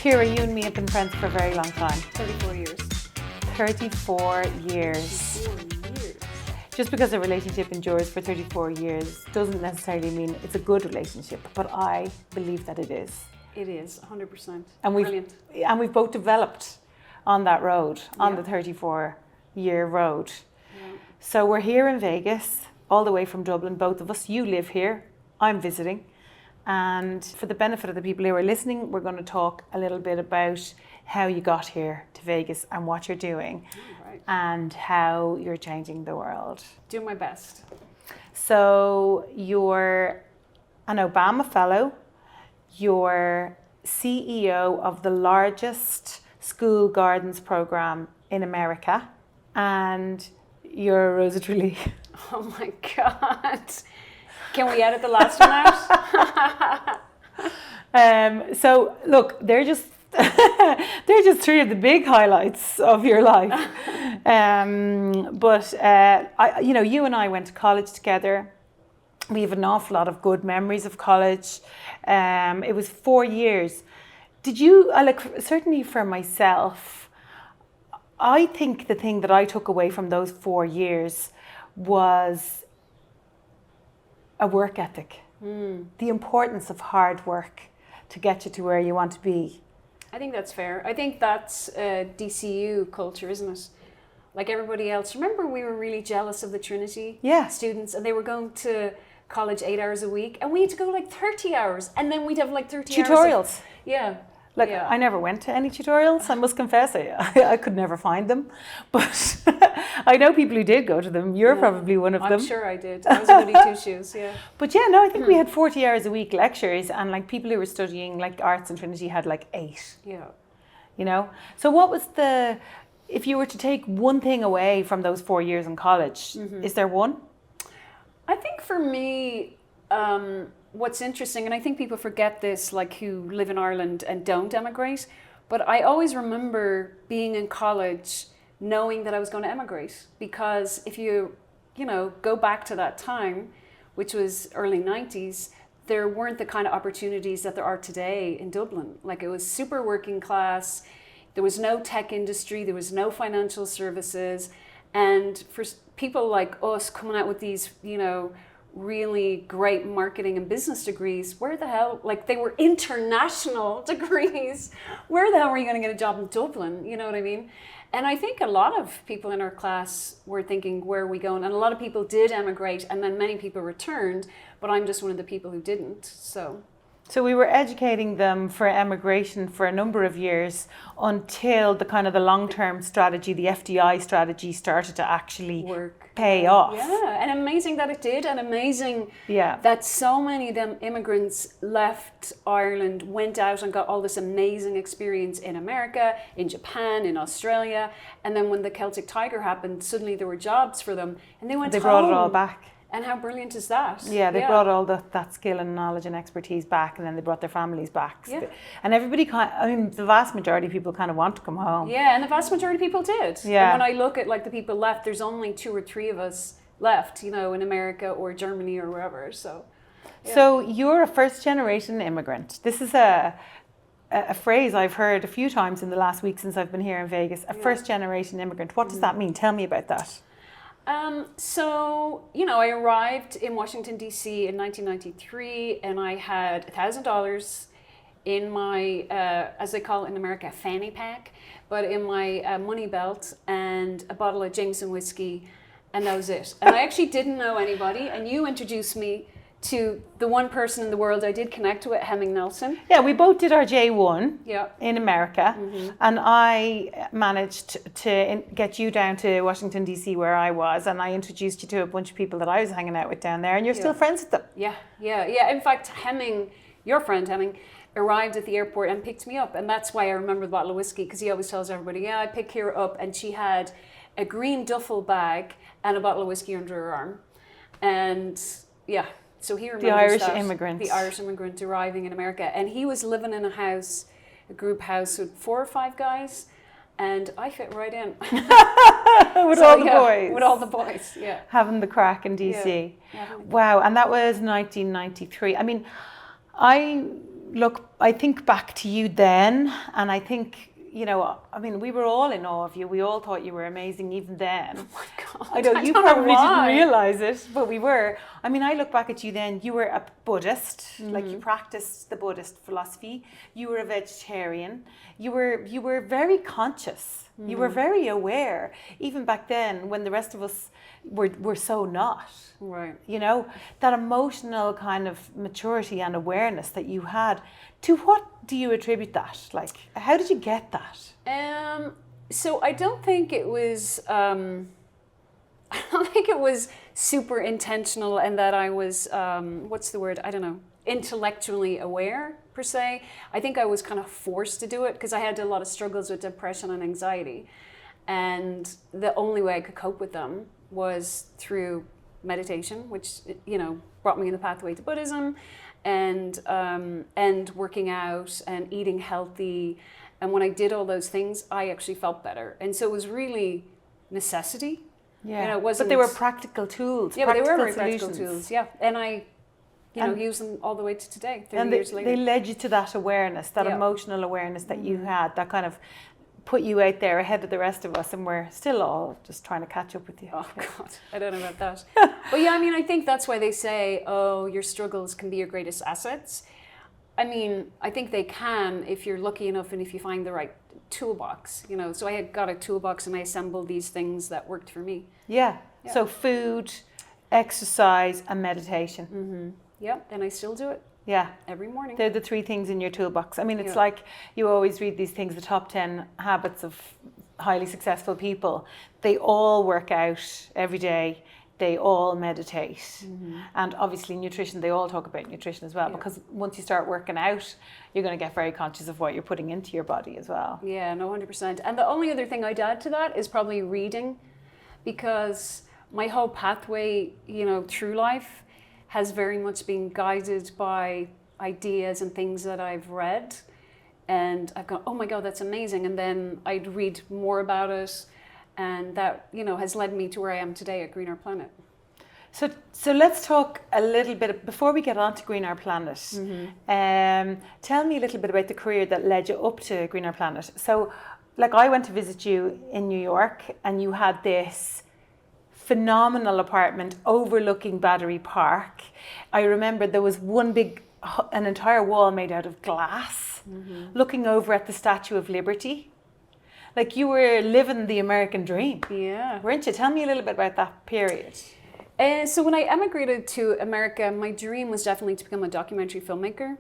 Ciara, you and me have been friends for a very long time. 34 years. 34 years. 34 years. Just because a relationship endures for 34 years doesn't necessarily mean it's a good relationship, but I believe that it is. It is, 100%. And Brilliant. we've both developed on that road, on the 34-year road. Yeah. So we're here in Vegas, all the way from Dublin, both of us. You live here, I'm visiting. And for the benefit of the people who are listening, we're going to talk a little bit about how you got here to Vegas and what you're doing, Right. and how you're changing the world. Do my best. So you're an Obama Fellow, you're CEO of the largest school gardens program in America, and you're a Rosa Tralee. Oh my God. Can we edit the last one out? So look, they're just they're just three of the big highlights of your life. You and I went to college together. We have an awful lot of good memories of college. It was 4 years. Did you, certainly for myself, I think the thing that I took away from those 4 years was a work ethic. The importance of hard work to get you to where you want to be. I think that's fair. I think that's DCU culture, isn't it? Like everybody else. Remember we were really jealous of the Trinity students, and they were going to college 8 hours a week, and we had to go like 30 hours, and then we'd have like 30 tutorials. I never went to any tutorials, I must confess. I could never find them. But I know people who did go to them. You're probably one of them. I'm sure I did. I was a goody two-shoes, yeah. But I think we had 40 hours a week lectures, and like people who were studying like arts in Trinity had like 8. Yeah. So what was if you were to take one thing away from those 4 years in college, is there one? I think for me, what's interesting, and I think people forget this, like who live in Ireland and don't emigrate, but I always remember being in college knowing that I was going to emigrate, because if you go back to that time, which was early 90s, there weren't the kind of opportunities that there are today in Dublin. Like it was super working class, there was no tech industry, there was no financial services, and for people like us coming out with these, really great marketing and business degrees, where the hell, like they were international degrees, where the hell were you going to get a job in Dublin? You know what I mean? And I think a lot of people in our class were thinking, where are we going? And a lot of people did emigrate, and then many people returned, but I'm just one of the people who didn't. So we were educating them for emigration for a number of years until the long-term strategy, the FDI strategy, started to actually pay off. Yeah, and amazing that it did, and amazing that so many of them immigrants left Ireland, went out and got all this amazing experience in America, in Japan, in Australia, and then when the Celtic Tiger happened, suddenly there were jobs for them, and they brought it all back. And how brilliant is that? Yeah, they brought all that skill and knowledge and expertise back, and then they brought their families back. Yeah. And everybody the vast majority of people kind of want to come home. Yeah, and the vast majority of people did. Yeah. And when I look at like the people left, there's only 2 or 3 of us left, in America or Germany or wherever. So you're a first generation immigrant. This is a phrase I've heard a few times in the last week since I've been here in Vegas. A first generation immigrant. What does that mean? Tell me about that. I arrived in Washington, D.C. in 1993, and I had $1,000 in my, as they call it in America, fanny pack, but in my money belt, and a bottle of Jameson whiskey, and that was it. And I actually didn't know anybody, and you introduced me to the one person in the world I did connect with, Hemming Nelson. Yeah, we both did our J1 in America, and I managed to get you down to Washington, D.C. where I was, and I introduced you to a bunch of people that I was hanging out with down there, and you're still friends with them. Yeah. In fact, Hemming, your friend Hemming, arrived at the airport and picked me up, and that's why I remember the bottle of whiskey, because he always tells everybody, I picked Ciara up, and she had a green duffel bag and a bottle of whiskey under her arm. And so he remembers the Irish immigrant arriving in America, and he was living in a group house with 4 or 5 guys, and I fit right in. With all the boys. With all the boys, yeah. Having the crack in DC. Yeah. Wow, and that was 1993. I mean, I look, I think back to you then, and I think, you know, I mean, we were all in awe of you. We all thought you were amazing even then. Oh my God. I know you don't know probably didn't why. realize it, but we were. I mean, I look back at you then, you were a Buddhist, like you practiced the Buddhist philosophy. You were a vegetarian. You were very conscious. You were very aware, even back then when the rest of us were so not. Right. You know, that emotional kind of maturity and awareness that you had. To what do you attribute that? Like, how did you get that? So I don't think it was. I don't think it was super intentional, and that I was. What's the word? I don't know. Intellectually aware per se. I think I was kind of forced to do it because I had a lot of struggles with depression and anxiety, and the only way I could cope with them was through meditation, which, you know, brought me in the pathway to Buddhism, and working out and eating healthy. And when I did all those things, I actually felt better. And so it was really necessity. Yeah, You know, it wasn't, but they were practical tools. yeah, but they were very solutions. practical tools. Yeah, and I, use them all the way to today, 30 And years later. they led you to that awareness, that Yeah. emotional awareness that you had, that kind of put you out there ahead of the rest of us, and we're still all just trying to catch up with you. Oh God, I don't know about that. But yeah, I mean, I think that's why they say, oh, your struggles can be your greatest assets. I mean, I think they can if you're lucky enough and if you find the right toolbox, you know. So I had got a toolbox and I assembled these things that worked for me. Yeah. So food, exercise, and meditation. Yep, and I still do it Yeah. every morning. They're the three things in your toolbox. I mean, it's Yeah. like you always read these things, the top 10 habits of highly successful people. They all work out every day. They all meditate. And obviously nutrition, they all talk about nutrition as well, because once you start working out, you're going to get very conscious of what you're putting into your body as well. Yeah, no, 100%. And the only other thing I'd add to that is probably reading, because my whole pathway, you know, through life has very much been guided by ideas and things that I've read. And I've gone, oh my God, that's amazing. And then I'd read more about it. And that, you know, has led me to where I am today at Green Our Planet. So let's talk a little bit, before we get on to Green Our Planet, tell me a little bit about the career that led you up to Green Our Planet. So, like, I went to visit you in New York, and you had this phenomenal apartment overlooking Battery Park. I remember there was an entire wall made out of glass, looking over at the Statue of Liberty. Like, you were living the American dream. Yeah. Weren't you? Tell me a little bit about that period. So when I emigrated to America, my dream was definitely to become a documentary filmmaker.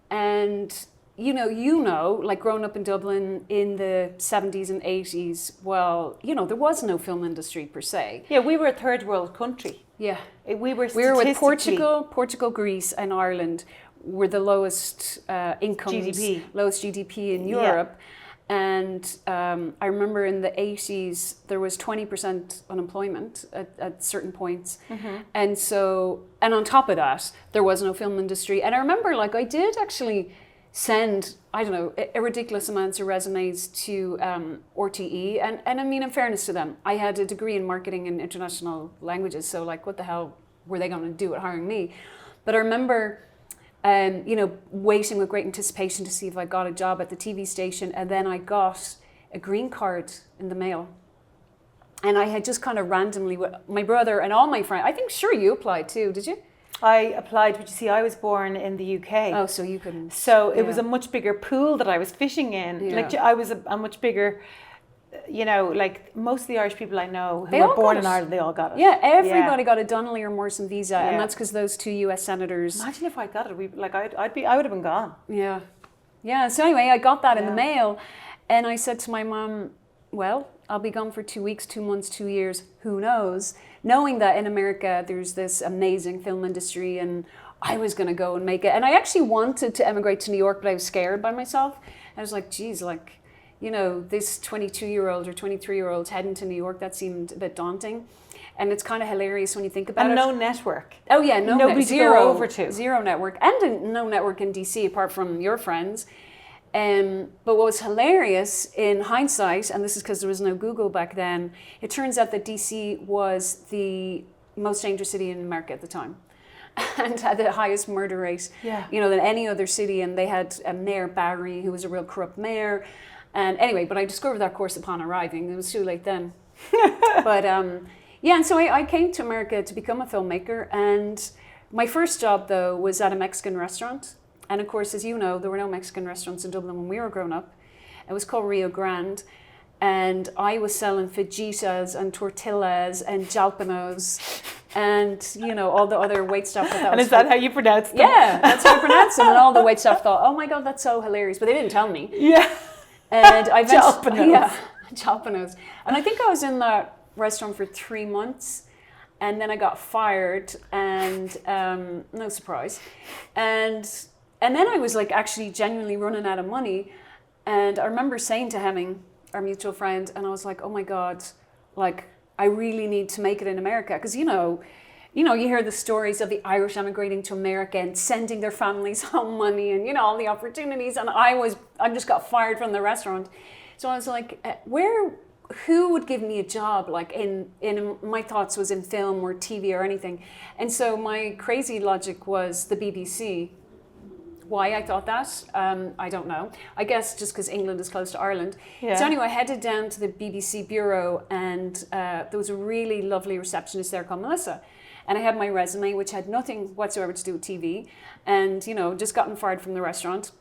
And, you know, like growing up in Dublin in the 70s and 80s, well, you know, there was no film industry per se. Yeah, we were a third world country. Yeah. We were with Portugal, Greece and Ireland were the lowest incomes, GDP. lowest GDP in Europe. And I remember in the 80s, there was 20% unemployment at certain points. And so, and on top of that, there was no film industry. And I remember, like, I did actually send, I don't know, a ridiculous amounts of resumes to RTE. And I mean, in fairness to them, I had a degree in marketing and international languages. So, like, what the hell were they going to do at hiring me? But I remember, you know, waiting with great anticipation to see if I got a job at the TV station. And then I got a green card in the mail. And I had just kind of randomly, with my brother and all my friends, I think, sure, you applied too, did you? I applied, but you see, I was born in the UK. Oh, so you couldn't. So it was a much bigger pool that I was fishing in. Yeah. Like, I was a much bigger, you know, like most of the Irish people I know who They were all born got in it. Ireland, they all got it. Yeah, everybody got a Donnelly or Morrison visa, Yeah. and that's because those two US senators. Imagine if I got it. I would have been gone. Yeah. Yeah, so anyway, I got that in the mail, and I said to my mom, well, I'll be gone for 2 weeks, 2 months, 2 years, who knows? Knowing that in America there's this amazing film industry, and I was going to go and make it. And I actually wanted to emigrate to New York, but I was scared by myself. I was like, geez, like, you know, this 22-year-old or 23-year-old heading to New York, that seemed a bit daunting. And it's kind of hilarious when you think about it. And no network. Oh yeah, Nobody to go over to. Zero network. And no network in DC apart from your friends. But what was hilarious in hindsight, and this is because there was no Google back then, it turns out that DC was the most dangerous city in America at the time. and had the highest murder rate, than any other city. And they had Mayor Barry, who was a real corrupt mayor. And anyway, but I discovered that course upon arriving. It was too late then. But and so I came to America to become a filmmaker. And my first job, though, was at a Mexican restaurant. And of course, as you know, there were no Mexican restaurants in Dublin when we were growing up. It was called Rio Grande. And I was selling fajitas and tortillas and jalpenos and, all the other wait staff. And is that how you pronounce them? Yeah, that's how I pronounce them. And all the wait staff thought, oh my God, that's so hilarious. But they didn't tell me. Yeah. And I jalpenos. Yeah, jalpenos. And I think I was in that restaurant for 3 months. And then I got fired, and no surprise. And then I was like actually genuinely running out of money. And I remember saying to Hemming, our mutual friend, and I was like, oh my God, like I really need to make it in America. Because you hear the stories of the Irish emigrating to America and sending their families home money and all the opportunities. And I just got fired from the restaurant. So I was like, who would give me a job? Like in my thoughts was in film or TV or anything. And so my crazy logic was the BBC. Why I thought that, I don't know. I guess just because England is close to Ireland. Yeah. So anyway, I headed down to the BBC bureau, and there was a really lovely receptionist there called Melissa. And I had my resume, which had nothing whatsoever to do with TV, and just gotten fired from the restaurant.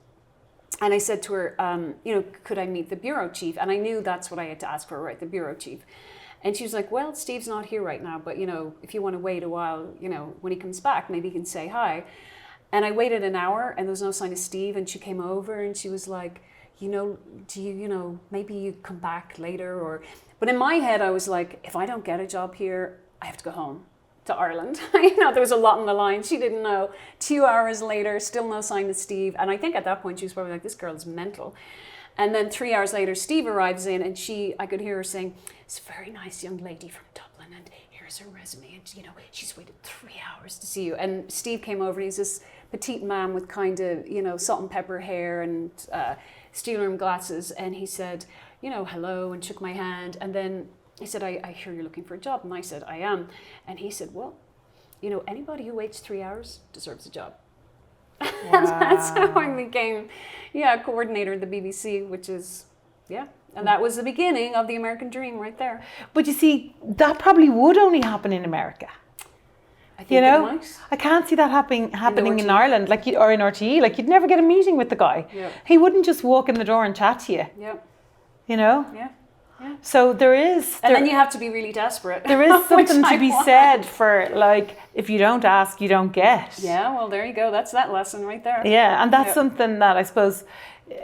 And I said to her, could I meet the bureau chief? And I knew that's what I had to ask for, right? The bureau chief. And she was like, well, Steve's not here right now, but if you want to wait a while, when he comes back, maybe he can say hi. And I waited an hour, and there was no sign of Steve. And she came over, and she was like, do you, maybe you come back later? But in my head, I was like, if I don't get a job here, I have to go home to Ireland. There was a lot on the line. She didn't know. 2 hours later, still no sign of Steve. And I think at that point, she was probably like, this girl is mental. And then 3 hours later, Steve arrives in, and I could hear her saying, it's a very nice young lady from Dublin, and here's her resume. And, she's waited 3 hours to see you. And Steve came over, and he's this petite man with kind of, salt and pepper hair and steel rimmed glasses. And he said, hello, and shook my hand. And then he said, I hear you're looking for a job. And I said, I am. And he said, well, anybody who waits 3 hours deserves a job. Wow. And that's how I became, coordinator at the BBC, which is, And that was the beginning of the American dream right there. But you see, that probably would only happen in America. I think it might. I can't see that happening in Ireland, or in RTE. Like, you'd never get a meeting with the guy. Yep. He wouldn't just walk in the door and chat to you. Yep. Yeah. So there is... And then you have to be really desperate. There is something to be said for, like, if you don't ask, you don't get. Yeah, well, there you go. That's that lesson right there. Yeah, and that's something that I suppose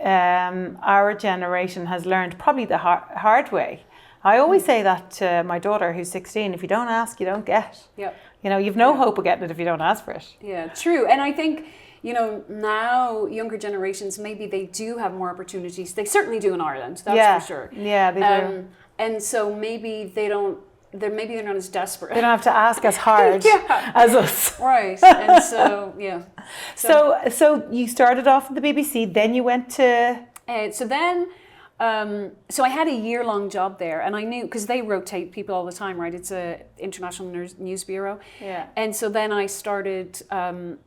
our generation has learned probably the hard way. I always say that to my daughter, who's 16, if you don't ask, you don't get. Yep. You've no hope of getting it if you don't ask for it. Yeah, true. And I think, now younger generations, maybe they do have more opportunities. They certainly do in Ireland, that's for sure. Yeah, they do. And so maybe they're not as desperate. They don't have to ask as hard as us. Right. And so, So you started off at the BBC, then you went to... So I had a year-long job there, and I knew, because they rotate people all the time, right? It's a international news bureau. Yeah. And so then I started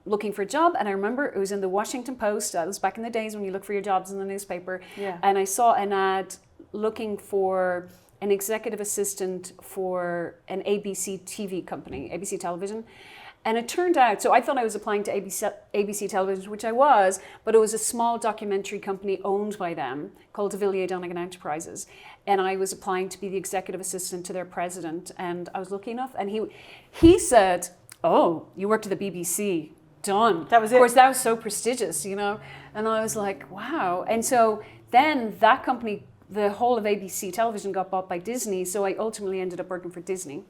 looking for a job, and I remember it was in the Washington Post. That was back in the days when you look for your jobs in the newspaper. Yeah. And I saw an ad looking for an executive assistant for an ABC TV company, ABC Television. And it turned out, so I thought I was applying to ABC Television, which I was, but it was a small documentary company owned by them called De Villiers Donegan Enterprises. And I was applying to be the executive assistant to their president. And I was lucky enough. And he said, oh, you worked at the BBC. Done. That was it. Of course, that was so prestigious, And I was like, wow. And so then that company, the whole of ABC Television got bought by Disney. So I ultimately ended up working for Disney.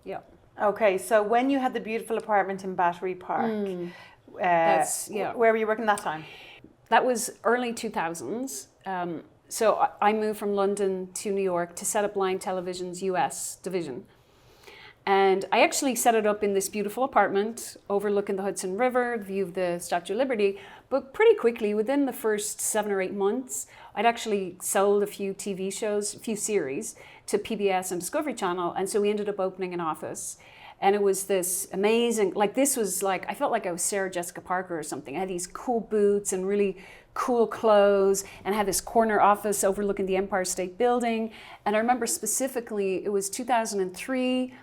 Yeah. Okay, so when you had the beautiful apartment in Battery Park, where were you working that time? That was early 2000s. So I moved from London to New York to set up Line Television's US division. And I actually set it up in this beautiful apartment overlooking the Hudson River, the view of the Statue of Liberty. But pretty quickly, within the first 7 or 8 months, I'd actually sold a few TV shows, a few series to PBS and Discovery Channel. And so we ended up opening an office. And it was this amazing, like this was like, I felt like I was Sarah Jessica Parker or something. I had these cool boots and really cool clothes, and had this corner office overlooking the Empire State Building. And I remember specifically, it was 2003,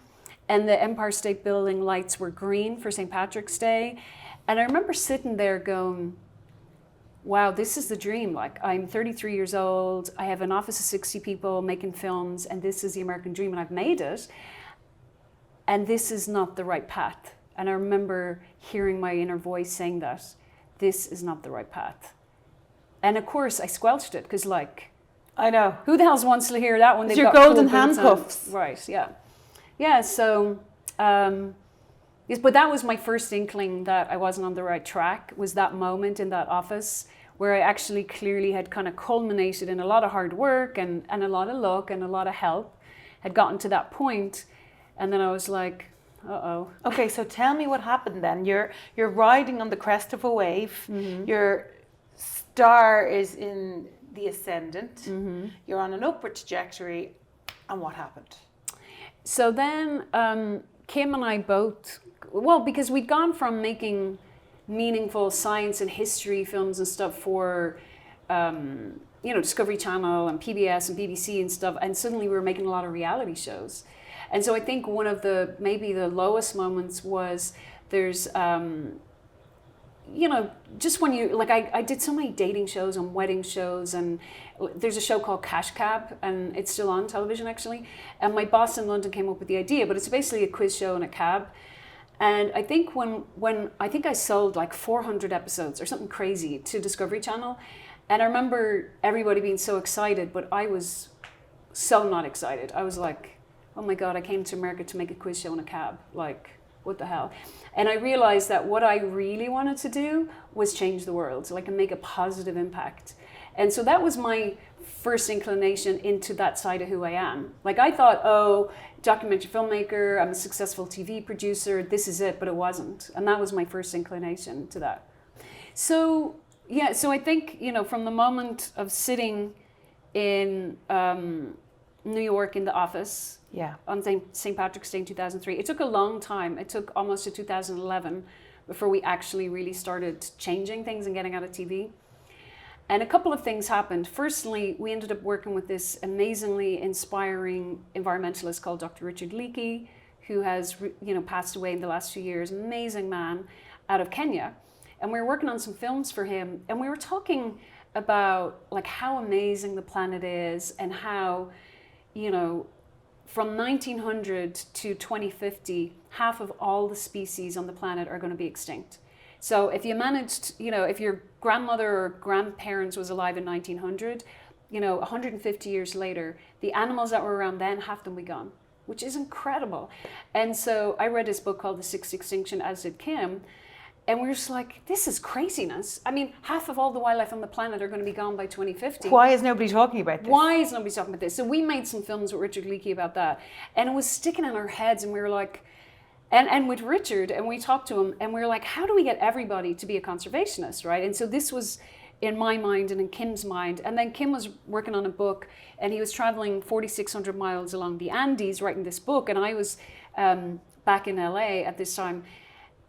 and the Empire State Building lights were green for St. Patrick's Day. And I remember sitting there going, wow, this is the dream. Like, I'm 33 years old, I have an office of 60 people making films, and this is the American dream, and I've made it. And this is not the right path. And I remember hearing my inner voice saying that, this is not the right path. And of course, I squelched it, because like, I know. who the hell wants to hear that when they've your got golden cool boots on? handcuffs. Right, yeah. Yeah, so, yes, but that was my first inkling that I wasn't on the right track, was that moment in that office where I actually clearly had kind of culminated in a lot of hard work and a lot of luck and a lot of help, had gotten to that point, and then I was like, uh-oh. Okay, so tell me what happened then. You're riding on the crest of a wave. Mm-hmm. Your star is in the ascendant. Mm-hmm. You're on an upward trajectory. And what happened? So then Kim and I both, well, because we'd gone from making meaningful science and history films and stuff for, Discovery Channel and PBS and BBC and stuff, and suddenly we were making a lot of reality shows. And so I think one of the, maybe the lowest moments was there's, just when you, like I did so many dating shows and wedding shows, and there's a show called Cash Cab, and it's still on television actually. And my boss in London came up with the idea, but it's basically a quiz show and a cab. And I think when I think I sold like 400 episodes or something crazy to Discovery Channel. And I remember everybody being so excited, but I was so not excited. I was like, oh my God, I came to America to make a quiz show in a cab. Like, what the hell? And I realized that what I really wanted to do was change the world, like, and make a positive impact. And so that was my first inclination into that side of who I am. Like, I thought, oh, documentary filmmaker, I'm a successful TV producer, this is it, but it wasn't. And that was my first inclination to that. So, yeah, so I think, from the moment of sitting in New York in the office, on St. Patrick's Day in 2003. It took a long time. It took almost to 2011 before we actually really started changing things and getting out of TV. And a couple of things happened. Firstly, we ended up working with this amazingly inspiring environmentalist called Dr. Richard Leakey, who has passed away in the last few years. Amazing man out of Kenya. And we were working on some films for him, and we were talking about like how amazing the planet is, and how, from 1900 to 2050, half of all the species on the planet are going to be extinct. So if you managed, if your grandmother or grandparents was alive in 1900, 150 years later, the animals that were around then, half them will be gone, which is incredible. And so I read this book called The Sixth Extinction, as did Kim, and we were just like, this is craziness. I mean, half of all the wildlife on the planet are going to be gone by 2050. Why is nobody talking about this? Why is nobody talking about this? So we made some films with Richard Leakey about that. And it was sticking in our heads, and we were like, and with Richard, and we talked to him, and we were like, how do we get everybody to be a conservationist, right? And so this was in my mind and in Kim's mind. And then Kim was working on a book, and he was traveling 4,600 miles along the Andes writing this book. And I was back in LA at this time.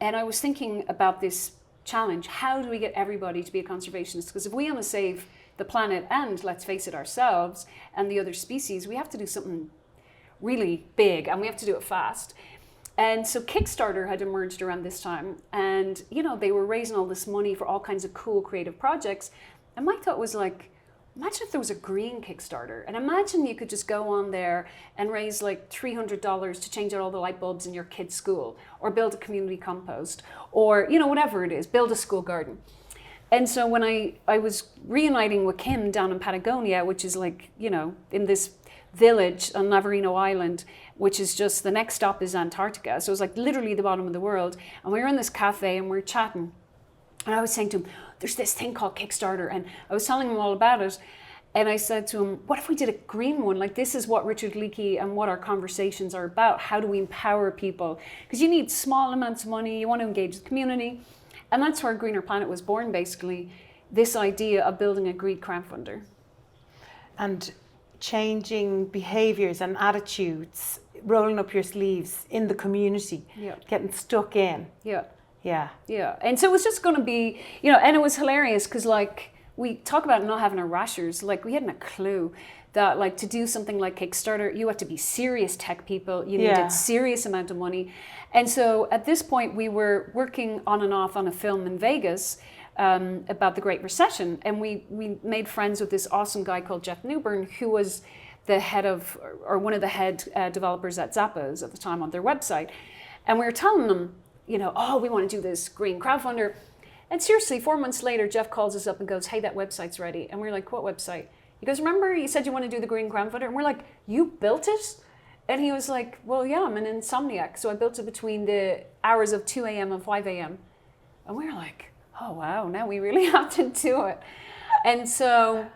And I was thinking about this challenge. How do we get everybody to be a conservationist? Because if we want to save the planet and, let's face it, ourselves and the other species, we have to do something really big, and we have to do it fast. And so Kickstarter had emerged around this time, and they were raising all this money for all kinds of cool creative projects. And my thought was like, imagine if there was a green Kickstarter, and imagine you could just go on there and raise like $300 to change out all the light bulbs in your kid's school, or build a community compost, or whatever it is, build a school garden. And so when I was reuniting with Kim down in Patagonia, which is like, in this village on Navarino Island, which is just, the next stop is Antarctica. So it was like literally the bottom of the world. And we were in this cafe and we were chatting. And I was saying to him, there's this thing called Kickstarter. And I was telling him all about it. And I said to him, what if we did a green one? Like, this is what Richard Leakey and what our conversations are about. How do we empower people? Because you need small amounts of money. You want to engage the community. And that's where Greener Planet was born, basically. This idea of building a green crowdfunder. And changing behaviours and attitudes rolling up your sleeves in the community, getting stuck in. Yeah. Yeah. Yeah. And so it was just going to be, and it was hilarious because like we talk about not having a rashers, like we hadn't a clue that like to do something like Kickstarter, you had to be serious tech people, you needed serious amount of money. And so at this point we were working on and off on a film in Vegas about the Great Recession. And we made friends with this awesome guy called Jeff Newbern, who was the head of, or one of the head developers at Zappos at the time on their website. And we were telling them, we want to do this green crowdfunder. And seriously, 4 months later, Jeff calls us up and goes, hey, that website's ready. And we're like, what website? He goes, remember you said you want to do the green crowdfunder? And we're like, you built it? And he was like, well, yeah, I'm an insomniac. So I built it between the hours of 2 a.m. and 5 a.m. And we were like, oh, wow, now we really have to do it. And so,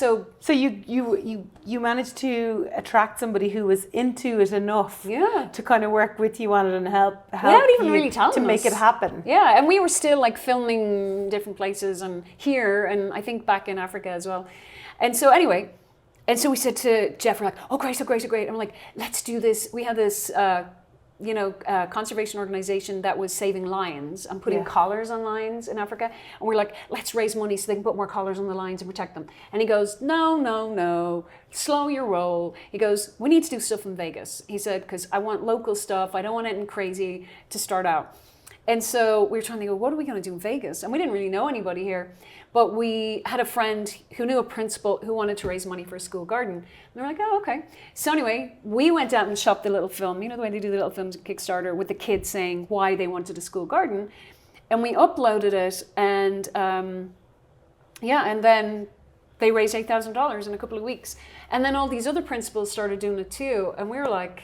So you managed to attract somebody who was into it enough to kind of work with you on it and help even really to make it happen. Yeah, and we were still like filming different places and here and I think back in Africa as well. And so anyway, we said to Jeff, we're like, oh great. And I'm like, let's do this. We had this conservation organization that was saving lions and putting collars on lions in Africa. And we're like, let's raise money so they can put more collars on the lions and protect them. And he goes, no, slow your roll. He goes, we need to do stuff in Vegas. He said, because I want local stuff. I don't want anything crazy to start out. And so we were trying to go, what are we going to do in Vegas? And we didn't really know anybody here. But we had a friend who knew a principal who wanted to raise money for a school garden. And they were like, oh, okay. So anyway, we went out and shopped the little film. You know the way they do the little films at Kickstarter with the kids saying why they wanted a school garden. And we uploaded it and and then they raised $8,000 in a couple of weeks. And then all these other principals started doing it too. And we were like,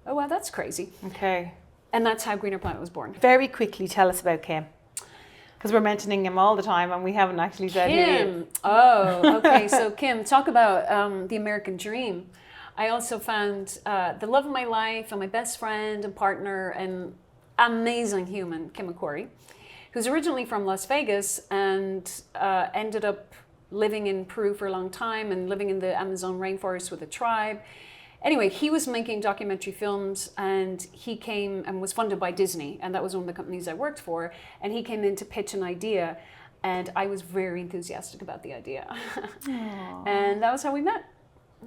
oh, wow, that's crazy. Okay. And that's how Greener Planet was born. Very quickly, tell us about Kim. Because we're mentioning him all the time and we haven't actually said Kim. Oh, okay. So Kim, talk about the American dream. I also found the love of my life and my best friend and partner and amazing human, Kim McQuarrie, who's originally from Las Vegas and ended up living in Peru for a long time and living in the Amazon rainforest with a tribe. Anyway, he was making documentary films and he came and was funded by Disney, and that was one of the companies I worked for, and he came in to pitch an idea and I was very enthusiastic about the idea. And that was how we met.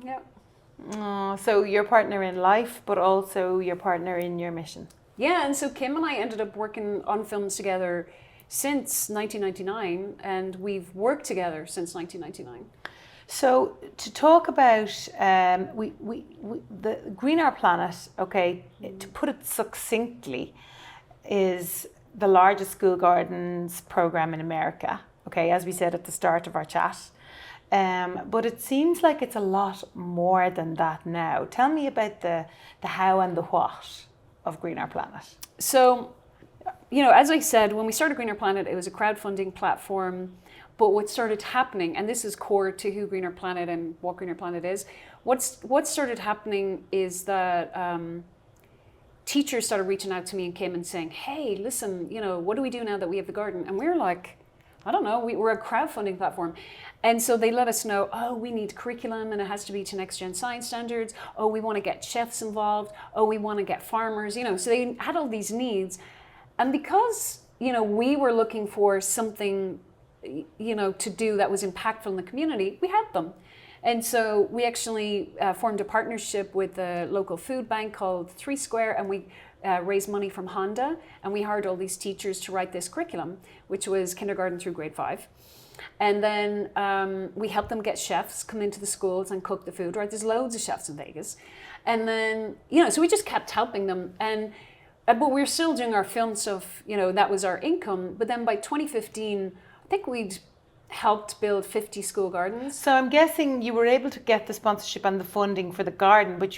Yeah. So your partner in life, but also your partner in your mission. Yeah, and so Kim and I ended up working on films together since 1999, and we've worked together since 1999. So to talk about the Green Our Planet, okay, to put it succinctly, is the largest school gardens program in America, okay, as we said at the start of our chat. But it seems like it's a lot more than that now. Tell me about the how and the what of Green Our Planet. So, as I said, when we started Green Our Planet, it was a crowdfunding platform. But what started happening, and this is core to who Green Our Planet and what Green Our Planet is, what started happening is that teachers started reaching out to me and came and saying, hey, listen, what do we do now that we have the garden? And we were like, I don't know, we're a crowdfunding platform. And so they let us know, oh, we need curriculum and it has to be to next gen science standards. Oh, we want to get chefs involved. Oh, we want to get farmers, so they had all these needs. And because, we were looking for something to do that was impactful in the community, we had them. And so we actually formed a partnership with a local food bank called 3 Square, and we raised money from Honda, and we hired all these teachers to write this curriculum, which was kindergarten through grade 5. And then we helped them get chefs come into the schools and cook the food, right? There's loads of chefs in Vegas. And then, so we just kept helping them. But we were still doing our film stuff, that was our income. But then by 2015, I think we'd helped build 50 school gardens. So I'm guessing you were able to get the sponsorship and the funding for the garden, but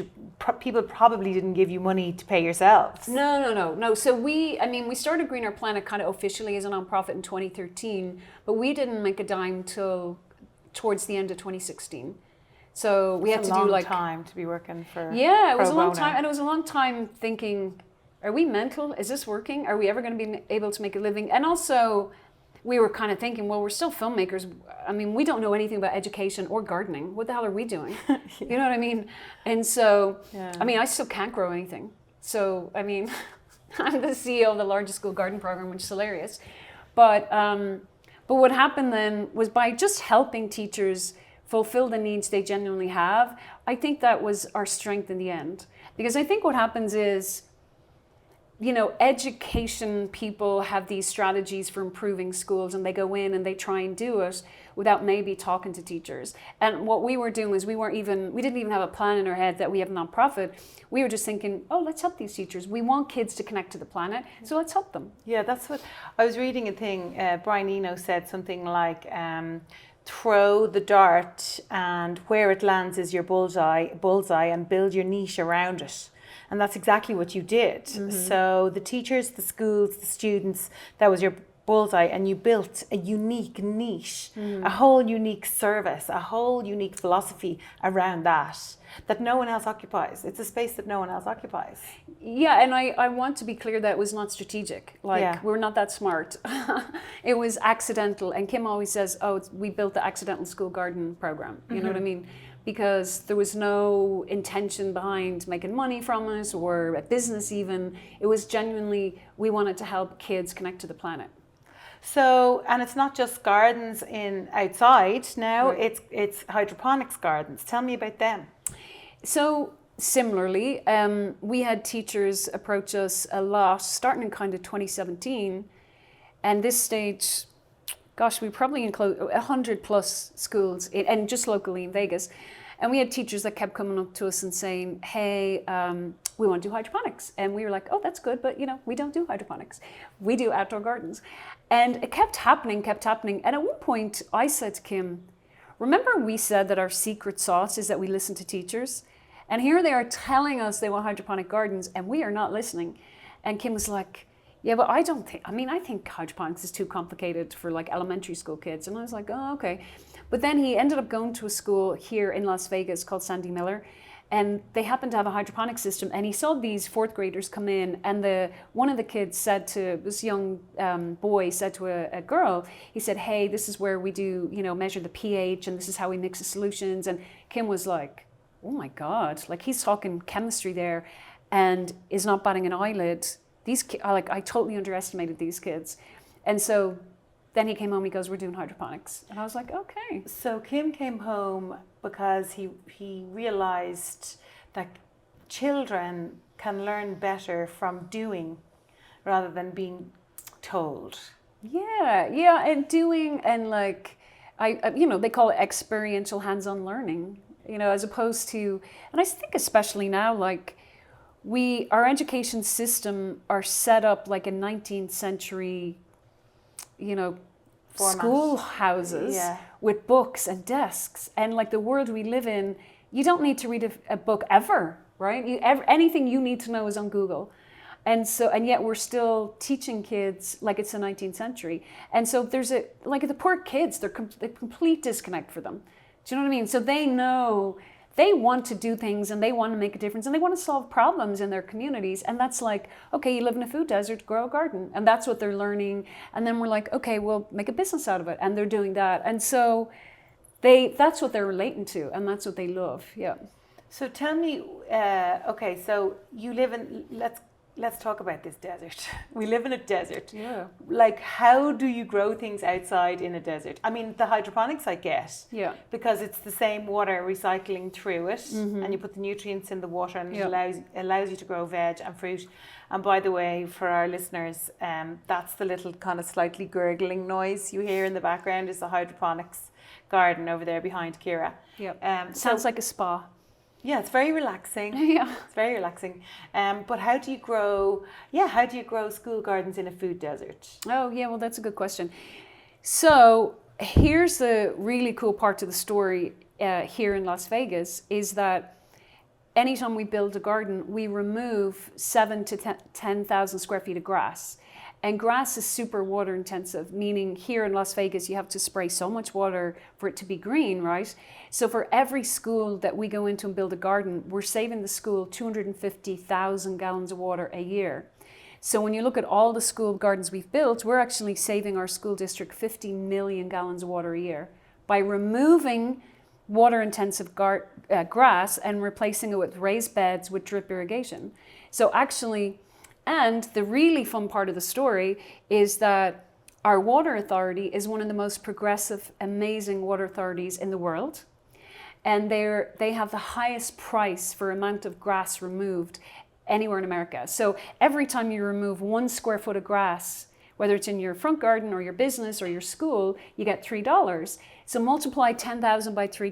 people probably didn't give you money to pay yourselves. No. So we started Green Our Planet kind of officially as a nonprofit in 2013, but we didn't make a dime till towards the end of 2016. So we had to do like... a long time to be working for... Yeah, it was a long time, and it was a long time thinking, are we mental? Is this working? Are we ever going to be able to make a living? And also... we were kind of thinking, well, we're still filmmakers. I mean, we don't know anything about education or gardening. What the hell are we doing? You know what I mean? And so, I mean, I still can't grow anything. So, I mean, I'm the CEO of the largest school garden program, which is hilarious. But what happened then was by just helping teachers fulfill the needs they genuinely have, I think that was our strength in the end. Because I think what happens is, you know, education people have these strategies for improving schools, and they go in and they try and do it without maybe talking to teachers. And what we were doing was we didn't even have a plan in our head that we have a nonprofit. We were just thinking, oh, let's help these teachers. We want kids to connect to the planet, so let's help them. Yeah, that's what I was reading a thing. Brian Eno said something like, throw the dart and where it lands is your bullseye, and build your niche around it. And that's exactly what you did. So the teachers, the schools, the students, that was your bullseye, and you built a unique niche, a whole unique service, a whole unique philosophy around that no one else occupies. It's a space that no one else occupies. Yeah, and I want to be clear that it was not strategic. Like, we're not that smart. It was accidental. And Kim always says, oh, we built the accidental school garden program. You know what I mean? Because there was no intention behind making money from it or a business even. It was genuinely, we wanted to help kids connect to the planet. So, and it's not just gardens outside now, it's hydroponics gardens. Tell me about them. So similarly, we had teachers approach us a lot, starting in kind of 2017. And this stage, gosh, we probably include 100 plus schools, and just locally in Vegas. And we had teachers that kept coming up to us and saying, hey, we want to do hydroponics. And we were like, oh, that's good, but you know, we don't do hydroponics. We do outdoor gardens. And it kept happening. And at one point I said to Kim, remember we said that our secret sauce is that we listen to teachers? And here they are telling us they want hydroponic gardens and we are not listening. And Kim was like, yeah, but I think hydroponics is too complicated for like elementary school kids. And I was like, oh, okay. But then he ended up going to a school here in Las Vegas called Sandy Miller, and they happened to have a hydroponic system. And he saw these fourth graders come in, and one of the kids said to this young boy said to a girl, he said, hey, this is where we do, you know, measure the pH, and this is how we mix the solutions. And Kim was like, oh my God, like he's talking chemistry there, and is not batting an eyelid. I totally underestimated these kids. And so then he came home, he goes, we're doing hydroponics. And I was like, okay. So Kim came home because he realized that children can learn better from doing rather than being told. Yeah, and doing, and like, they call it experiential hands-on learning, you know, as opposed to, and I think especially now, like, our education system are set up like a 19th century, you know, format. Schoolhouses with books and desks. And like the world we live in, you don't need to read a book ever, right? Anything you need to know is on Google. And yet we're still teaching kids like it's the 19th century. And so there's the poor kids, they're complete disconnect for them. Do you know what I mean? So they know they want to do things and they want to make a difference and they want to solve problems in their communities. And that's like, okay, you live in a food desert, grow a garden. And that's what they're learning. And then we're like, okay, we'll make a business out of it. And they're doing that. And so that's what they're relating to. And that's what they love. Yeah. So tell me, okay, so you live in, let's talk about this desert. We live in a desert. Yeah. Like, how do you grow things outside in a desert? I mean, the hydroponics I get. Yeah. Because it's the same water recycling through it, and you put the nutrients in the water, and it allows you to grow veg and fruit. And by the way, for our listeners, that's the little kind of slightly gurgling noise you hear in the background is the hydroponics garden over there behind Ciara. Yeah. Sounds like a spa. Yeah, it's very relaxing. Yeah. It's very relaxing. But how do you grow school gardens in a food desert? Oh, yeah, well, that's a good question. So here's the really cool part to the story here in Las Vegas is that anytime we build a garden, we remove 7,000 to 10,000 square feet of grass. And grass is super water intensive, meaning here in Las Vegas, you have to spray so much water for it to be green, right? So for every school that we go into and build a garden, we're saving the school 250,000 gallons of water a year. So when you look at all the school gardens we've built, we're actually saving our school district 50 million gallons of water a year by removing water-intensive grass and replacing it with raised beds with drip irrigation. So actually, and the really fun part of the story is that our water authority is one of the most progressive, amazing water authorities in the world. And they have the highest price for amount of grass removed anywhere in America. So every time you remove 1 square foot of grass, whether it's in your front garden or your business or your school, you get $3. So multiply 10,000 by $3,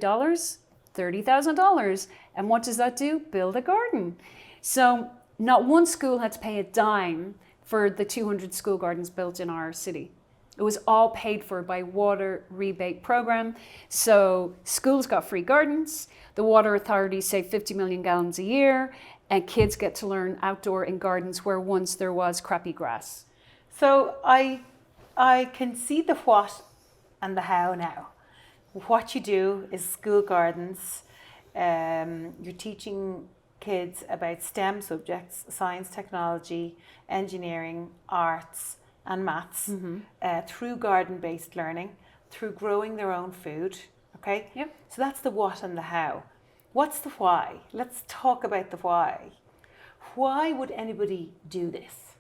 $30,000. And what does that do? Build a garden. So not one school had to pay a dime for the 200 school gardens built in our city. It was all paid for by water rebate program. So schools got free gardens, the water authority saved 50 million gallons a year, and kids get to learn outdoor in gardens where once there was crappy grass. So I can see the what and the how now. What you do is school gardens. You're teaching kids about STEM subjects, science, technology, engineering, arts, and maths through garden-based learning, through growing their own food. Okay. Yep. So that's the what and the how. What's the why? Let's talk about the why. Why would anybody do this?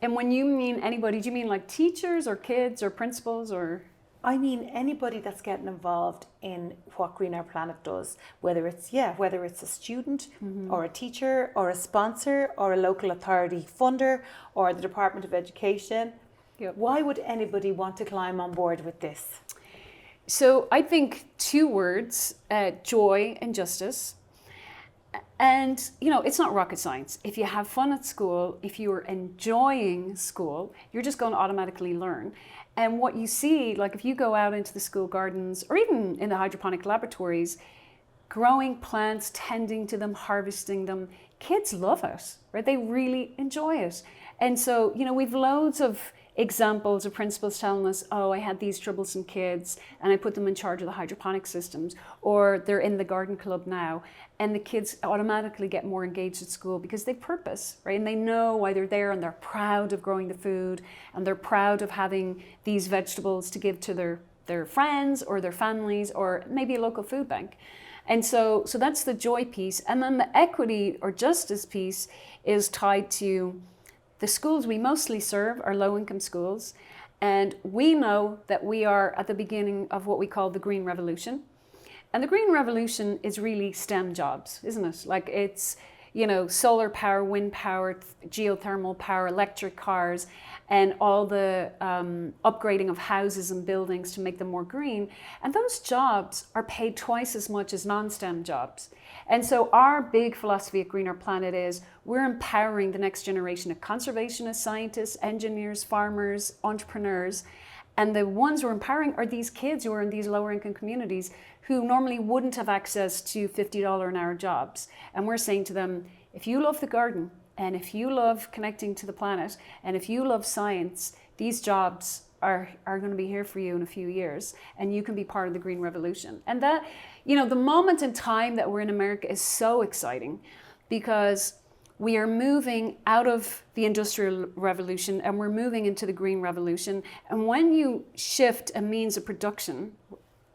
And when you mean anybody, do you mean like teachers or kids or principals or? I mean anybody that's getting involved in what Green Our Planet does, whether it's a student or a teacher or a sponsor or a local authority funder or the Department of Education. Yep. Why would anybody want to climb on board with this? So I think 2 words, joy and justice. And, it's not rocket science. If you have fun at school, if you are enjoying school, you're just going to automatically learn. And what you see, like if you go out into the school gardens or even in the hydroponic laboratories, growing plants, tending to them, harvesting them, kids love it, right? They really enjoy it. And so, we've loads of examples of principals telling us, oh, I had these troublesome kids and I put them in charge of the hydroponic systems, or they're in the garden club now. And the kids automatically get more engaged at school because they purpose, right? And they know why they're there and they're proud of growing the food and they're proud of having these vegetables to give to their friends or their families or maybe a local food bank. And so that's the joy piece. And then the equity or justice piece is tied to the schools we mostly serve are low-income schools, and we know that we are at the beginning of what we call the Green Revolution. And the Green Revolution is really STEM jobs, isn't it? Like it's, solar power, wind power, geothermal power, electric cars, and all the upgrading of houses and buildings to make them more green. And those jobs are paid twice as much as non-STEM jobs. And so our big philosophy at Green Our Planet is we're empowering the next generation of conservationists, scientists, engineers, farmers, entrepreneurs. And the ones we're empowering are these kids who are in these lower income communities who normally wouldn't have access to $50 an hour jobs. And we're saying to them, if you love the garden and if you love connecting to the planet and if you love science, these jobs are going to be here for you in a few years and you can be part of the Green Revolution. And that, the moment in time that we're in America is so exciting because we are moving out of the Industrial Revolution and we're moving into the Green Revolution. And when you shift a means of production,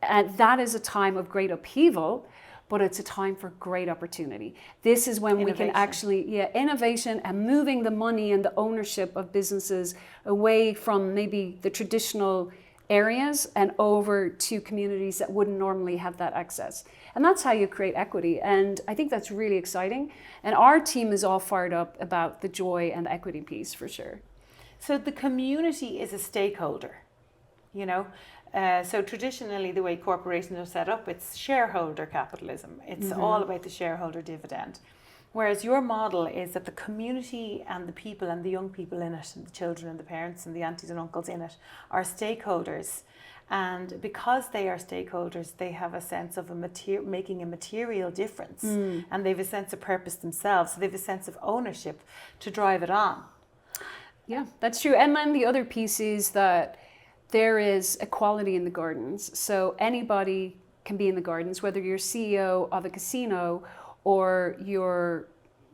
that is a time of great upheaval, but it's a time for great opportunity. This is when we can actually, innovation and moving the money and the ownership of businesses away from maybe the traditional areas and over to communities that wouldn't normally have that access. And that's how you create equity. And I think that's really exciting. And our team is all fired up about the joy and the equity piece for sure. So the community is a stakeholder, So traditionally, the way corporations are set up, it's shareholder capitalism. It's all about the shareholder dividend. Whereas your model is that the community and the people and the young people in it, and the children and the parents and the aunties and uncles in it, are stakeholders. And because they are stakeholders, they have a sense of making a material difference. And they have a sense of purpose themselves. So they have a sense of ownership to drive it on. Yeah, that's true. And then the other piece is that there is equality in the gardens. So anybody can be in the gardens, whether you're CEO of a casino or you're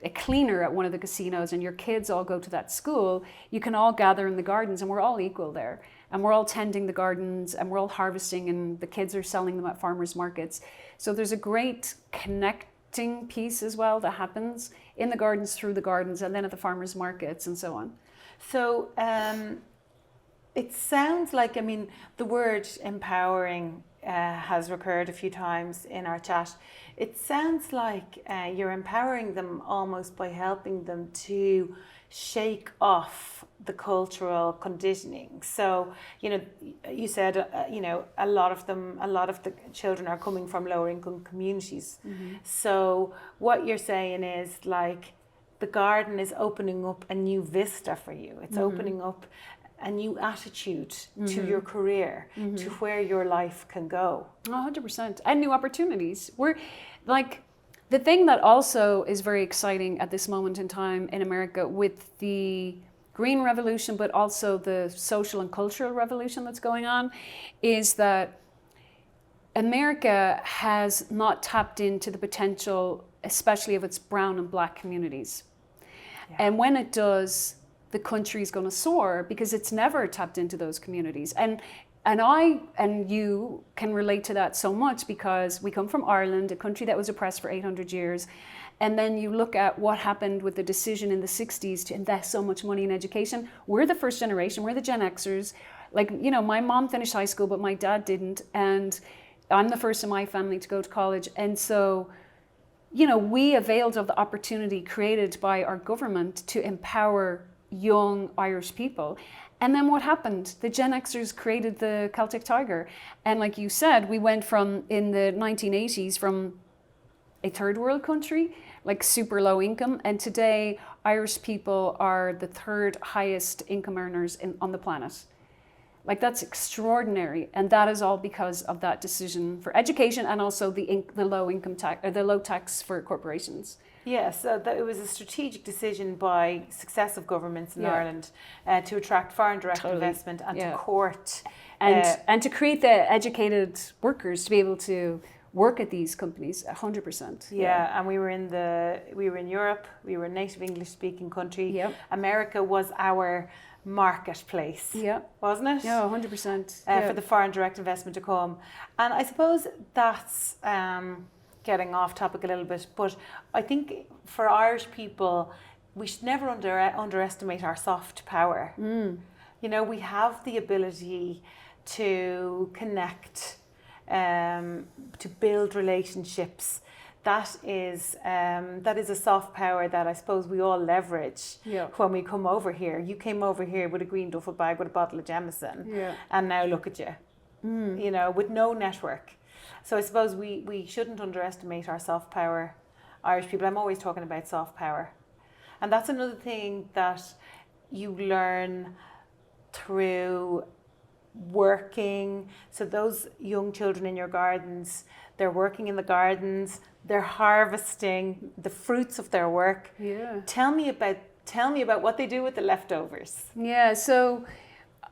a cleaner at one of the casinos and your kids all go to that school, you can all gather in the gardens and we're all equal there. And we're all tending the gardens and we're all harvesting and the kids are selling them at farmers markets. So there's a great connecting piece as well that happens in the gardens, through the gardens, and then at the farmers markets and so on. So it sounds like, I mean, the word empowering has recurred a few times in our chat. It sounds like you're empowering them almost by helping them to shake off the cultural conditioning. So, you know, you said, you know, a lot of the children are coming from lower income communities. Mm-hmm. So what you're saying is like the garden is opening up a new vista for you. It's opening up a new attitude to your career, to where your life can go. 100%. And new opportunities. We're like, the thing that also is very exciting at this moment in time in America with the green revolution, but also the social and cultural revolution that's going on, is that America has not tapped into the potential, especially of its brown and black communities. Yeah. And when it does, the country is going to soar because it's never tapped into those communities. And I and you can relate to that so much because we come from Ireland, a country that was oppressed for 800 years. And then you look at what happened with the decision in the 60s to invest so much money in education. We're the first generation, we're the Gen Xers. Like, you know, my mom finished high school, but my dad didn't. And I'm the first in my family to go to college. And so, you know, we availed of the opportunity created by our government to empower young Irish people. And then what happened? The Gen Xers created the Celtic Tiger. And like you said, we went from, in the 1980s, from a third world country, like super low income. And today, Irish people are the third highest income earners on the planet. Like, that's extraordinary. And that is all because of that decision for education and also the low income tax, or the low tax for corporations. Yes, it was a strategic decision by successive governments in Ireland to attract foreign direct investment and to court. And to create the educated workers to be able to work at these companies, 100%. Yeah, and we were in Europe, we were a native English speaking country. Yep. America was our marketplace, wasn't it? Yeah, 100%. For the foreign direct investment to come. And I suppose that's getting off topic a little bit, but I think for Irish people, we should never underestimate our soft power. You know, we have the ability to connect, to build relationships. That is a soft power that I suppose we all leverage when we come over here. You came over here with a green duffel bag with a bottle of Jameson, and now look at you, you know, with no network. So I suppose we shouldn't underestimate our soft power, Irish people. I'm always talking about soft power. And that's another thing that you learn through working. So those young children in your gardens, they're working in the gardens, they're harvesting the fruits of their work. Yeah. Tell me about what they do with the leftovers. Yeah, so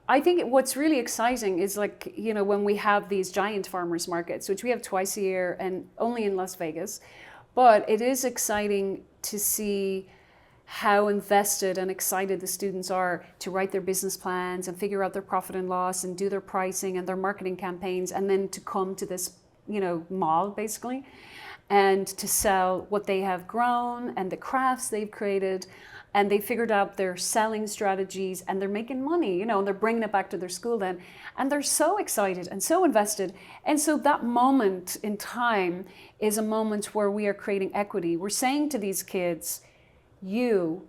I think what's really exciting is, like, you know, when we have these giant farmers markets, which we have twice a year and only in Las Vegas, but it is exciting to see how invested and excited the students are to write their business plans and figure out their profit and loss and do their pricing and their marketing campaigns, and then to come to this, you know, mall basically, and to sell what they have grown and the crafts they've created. And they figured out their selling strategies and they're making money, you know, and they're bringing it back to their school then. And they're so excited and so invested. And so that moment in time is a moment where we are creating equity. We're saying to these kids, you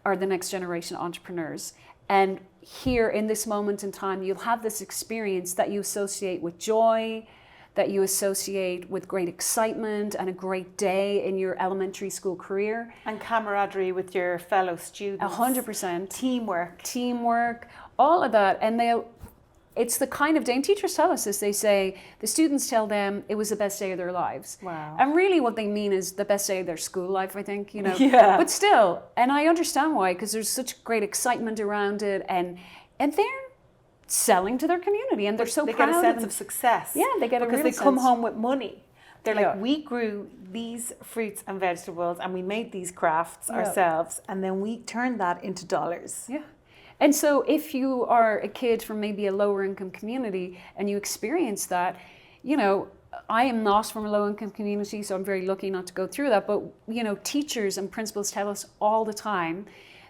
are the next generation entrepreneurs. And here in this moment in time, you'll have this experience that you associate with joy, that you associate with great excitement and a great day in your elementary school career. And camaraderie with your fellow students. 100%. Teamwork, all of that. And it's the kind of day, and teachers tell us this, they say, the students tell them it was the best day of their lives. Wow. And really what they mean is the best day of their school life, I think, you know. Yeah. But still, and I understand why, because there's such great excitement around it, and they're selling to their community, and they're so proud. They get a sense of success. Yeah, they get a real sense. Because they come home with money. They're Yeah. like, we grew these fruits and vegetables and we made these crafts ourselves, and then we turned that into dollars. Yeah. And so if you are a kid from maybe a lower income community and you experience that, you know, I am not from a low income community, so I'm very lucky not to go through that. But, you know, teachers and principals tell us all the time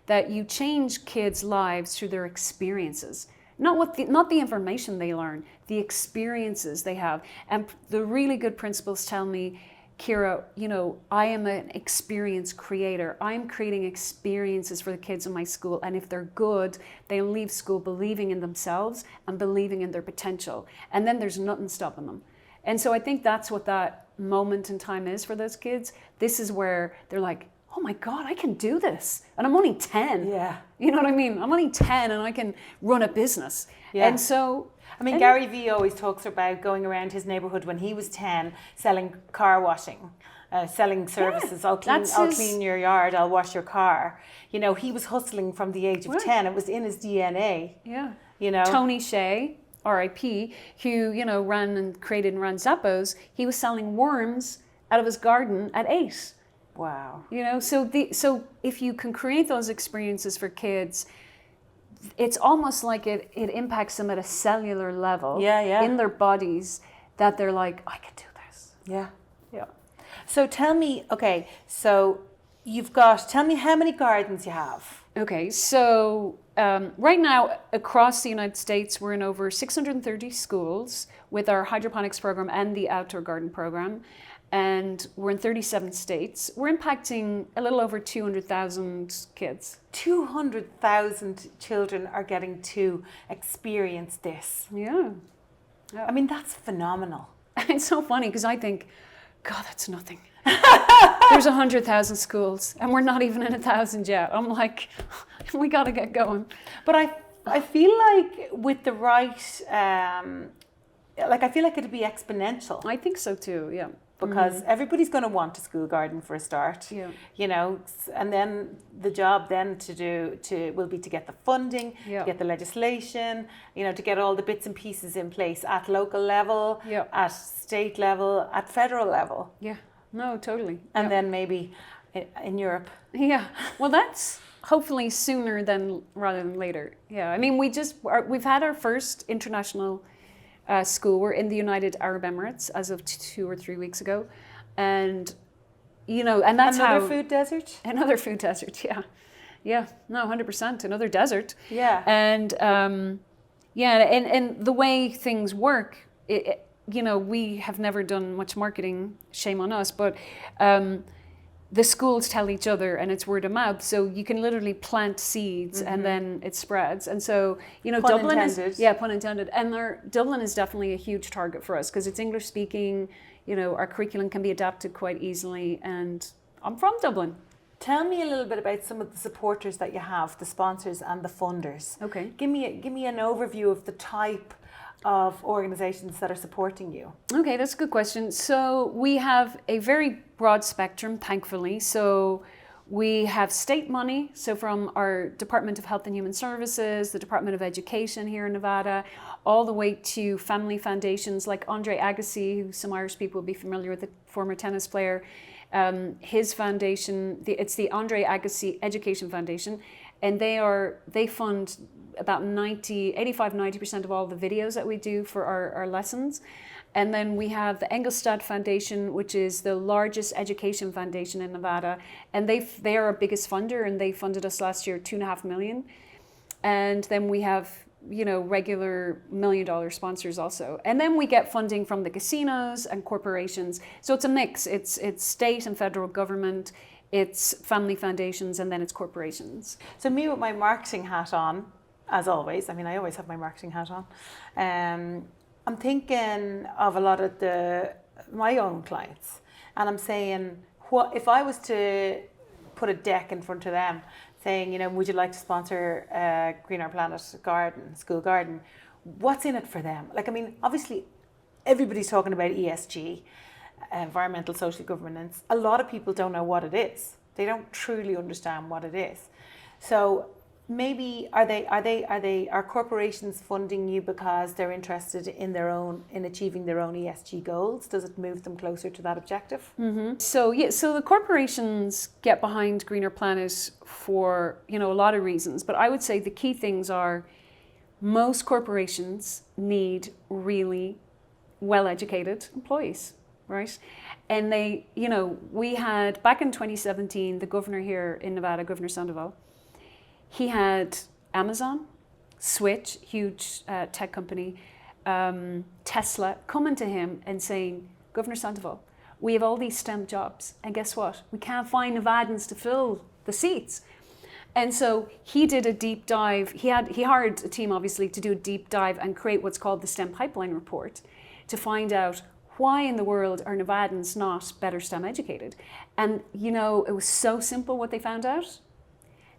that you change kids' lives through their experiences. Not the information they learn, the experiences they have. And the really good principals tell me, Ciara, you know, I am an experience creator. I'm creating experiences for the kids in my school. And if they're good, they leave school believing in themselves and believing in their potential. And then there's nothing stopping them. And so I think that's what that moment in time is for those kids. This is where they're like, oh my God, I can do this. And I'm only 10. Yeah. You know what I mean? I'm only 10 and I can run a business. Yeah. And so... I mean, Gary Vee always talks about going around his neighborhood when he was 10, selling car washing, selling services. I'll clean your yard, I'll wash your car. You know, he was hustling from the age of 10. It was in his DNA. Yeah. You know, Tony Shea, R.I.P., who, you know, created and ran Zappos, he was selling worms out of his garden at 8. Wow. You know, so if you can create those experiences for kids, it's almost like it impacts them at a cellular level in their bodies, that they're like, I can do this. Yeah. Yeah. So tell me, tell me how many gardens you have. Okay, so right now across the United States, we're in over 630 schools with our hydroponics program and the outdoor garden program. And we're in 37 states. We're impacting a little over 200,000 kids. 200,000 children are getting to experience this. Yeah. I mean, that's phenomenal. It's so funny because I think, God, that's nothing. There's 100,000 schools and we're not even in 1,000 yet. I'm like, we got to get going. But I feel like with the right, I feel like it'd be exponential. I think so too, yeah. Because everybody's going to want a school garden for a start, you know, and then the job then will be to get the funding, get the legislation, you know, to get all the bits and pieces in place at local level, at state level, at federal level. Yeah, no, totally. And then maybe in Europe. Yeah, well, that's hopefully sooner rather than later. Yeah, I mean, we've had our first international school. We're in the United Arab Emirates as of 2 or 3 weeks ago, and you know, and that's another food desert. Another food desert, yeah, no, 100%, another desert. Yeah, and and the way things work, you know, we have never done much marketing. Shame on us, but. The schools tell each other and it's word of mouth. So you can literally plant seeds and then it spreads. And so, you know, pun intended. Pun intended. And Dublin is definitely a huge target for us because it's English speaking, you know, our curriculum can be adapted quite easily. And I'm from Dublin. Tell me a little bit about some of the supporters that you have, the sponsors and the funders. Okay. Give me an overview of the type of organizations that are supporting you. Okay, that's a good question. So we have a very broad spectrum, thankfully. So we have state money, so from our Department of Health and Human Services, the Department of Education here in Nevada, all the way to family foundations like Andre Agassi, who some Irish people will be familiar with, the former tennis player. His foundation, it's the Andre Agassi Education Foundation, and they fund about 85-90% of all the videos that we do for our lessons. And then we have the Engelstad Foundation, which is the largest education foundation in Nevada. And they are our biggest funder, and they funded us last year $2.5 million. And then we have, you know, regular $1 million sponsors also. And then we get funding from the casinos and corporations. So it's a mix. It's state and federal government, it's family foundations, and then it's corporations. So me with my marketing hat on, as always, I mean, I always have my marketing hat on. I'm thinking of a lot of my own clients, and I'm saying, what if I was to put a deck in front of them, saying, you know, would you like to sponsor a Green Our Planet garden, school garden? What's in it for them? Like, I mean, obviously, everybody's talking about ESG, environmental social governance. A lot of people don't know what it is. They don't truly understand what it is. So maybe are corporations funding you because they're interested in achieving their own ESG goals? Does it move them closer to that objective? So the corporations get behind Greener Planet for a lot of reasons, but I would say the key things are most corporations need really well-educated employees, right? And we had back in 2017 the governor here in Nevada, Governor Sandoval. He had Amazon, Switch, huge tech company, Tesla, coming to him and saying, Governor Sandoval, we have all these STEM jobs, and guess what? We can't find Nevadans to fill the seats. And so he did a deep dive. He hired a team, obviously, to do a deep dive and create what's called the STEM Pipeline Report to find out why in the world are Nevadans not better STEM educated. And, it was so simple what they found out,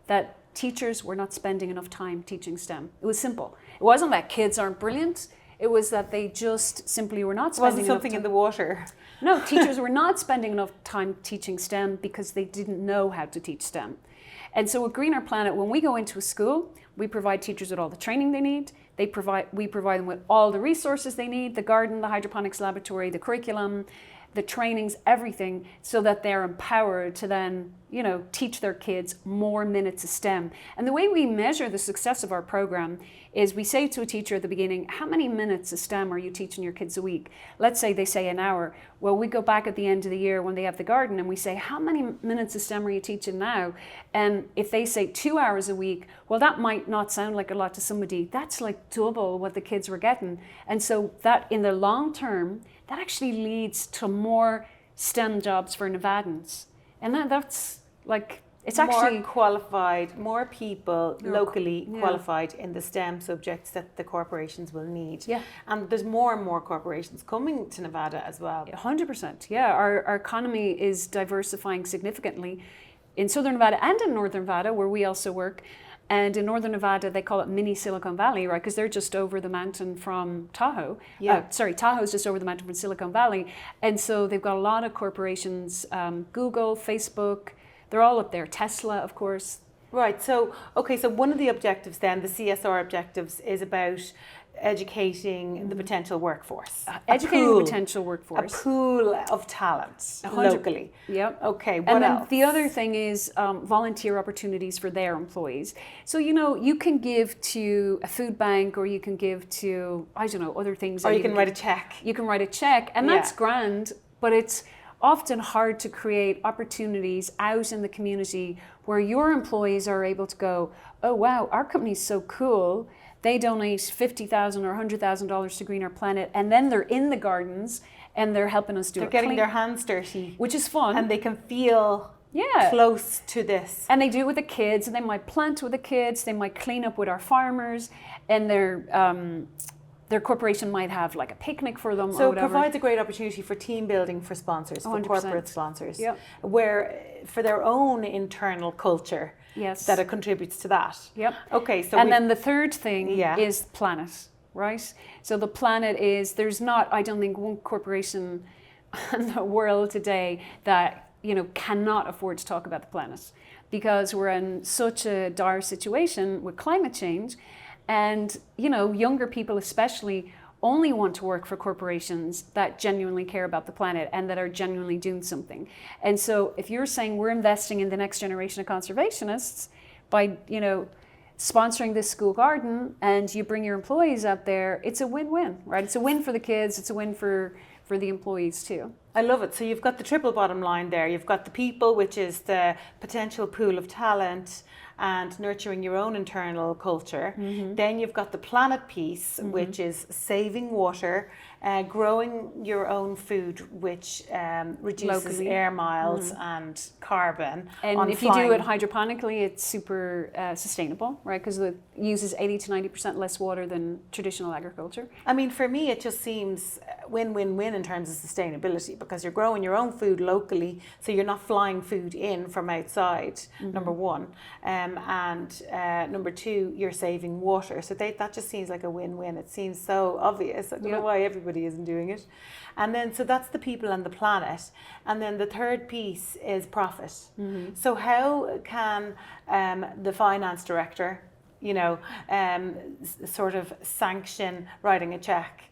that teachers were not spending enough time teaching STEM. It was simple. It wasn't that kids aren't brilliant. It was that they just simply were not spending enough time. Wasn't something in the water. No, teachers were not spending enough time teaching STEM because they didn't know how to teach STEM. And so with Greener Planet, when we go into a school, we provide teachers with all the training they need. We provide them with all the resources they need, the garden, the hydroponics laboratory, the curriculum, the trainings, everything, so that they're empowered to then, teach their kids more minutes of STEM. And the way we measure the success of our program is we say to a teacher at the beginning, how many minutes of STEM are you teaching your kids a week? Let's say they say an hour. Well, we go back at the end of the year when they have the garden and we say, how many minutes of STEM are you teaching now? And if they say 2 hours a week, well, that might not sound like a lot to somebody. That's like double what the kids were getting. And so that in the long term, that actually leads to more STEM jobs for Nevadans. And that's like, it's actually more qualified, more people locally qualified in the STEM subjects that the corporations will need. Yeah. And there's more and more corporations coming to Nevada as well. 100%. Yeah, our economy is diversifying significantly in Southern Nevada and in Northern Nevada, where we also work. And in Northern Nevada, they call it mini Silicon Valley, right? Because they're just over the mountain from Tahoe. Yeah. Tahoe's just over the mountain from Silicon Valley. And so they've got a lot of corporations, Google, Facebook, they're all up there. Tesla, of course. Right. So one of the objectives then, the CSR objectives, is about educating the potential workforce. Educating the potential workforce. A pool of talent locally. Yep. Okay, what else? The other thing is volunteer opportunities for their employees. So, you can give to a food bank, or you can give to, other things. Or you can write a check. You can write a check, and that's grand, but it's often hard to create opportunities out in the community where your employees are able to go, oh wow, our company's so cool. They donate $50,000 or $100,000 to Greener Planet, and then they're in the gardens and they're helping us do it. They're getting their hands dirty, which is fun, and they can feel close to this. And they do it with the kids, and they might plant with the kids. They might clean up with our farmers, and their corporation might have like a picnic for them. So or whatever. It provides a great opportunity for team building for sponsors, for 100%. corporate sponsors, Yep. where for their own internal culture, that it contributes to that. Yep. Okay. So then the third thing is planet, right? So the planet is, there's not, I don't think, one corporation in the world today that cannot afford to talk about the planet, because we're in such a dire situation with climate change. And, younger people especially only want to work for corporations that genuinely care about the planet and that are genuinely doing something. And so if you're saying we're investing in the next generation of conservationists by, sponsoring this school garden, and you bring your employees out there, it's a win-win, right? It's a win for the kids, it's a win for the employees too. I love it. So you've got the triple bottom line there. You've got the people, which is the potential pool of talent, and nurturing your own internal culture. Mm-hmm. Then you've got the planet piece, which is saving water, growing your own food, which reduces locally air miles and carbon. And if you do it hydroponically, it's super sustainable, right? Because it uses 80 to 90% less water than traditional agriculture. I mean, for me, it just seems win-win-win in terms of sustainability, because you're growing your own food locally, so you're not flying food in from outside, number one. And number two, you're saving water. So that just seems like a win-win. It seems so obvious. I don't know why everybody isn't doing it. And then, so that's the people and the planet. And then the third piece is profit. So how can the finance director, sort of sanction writing a check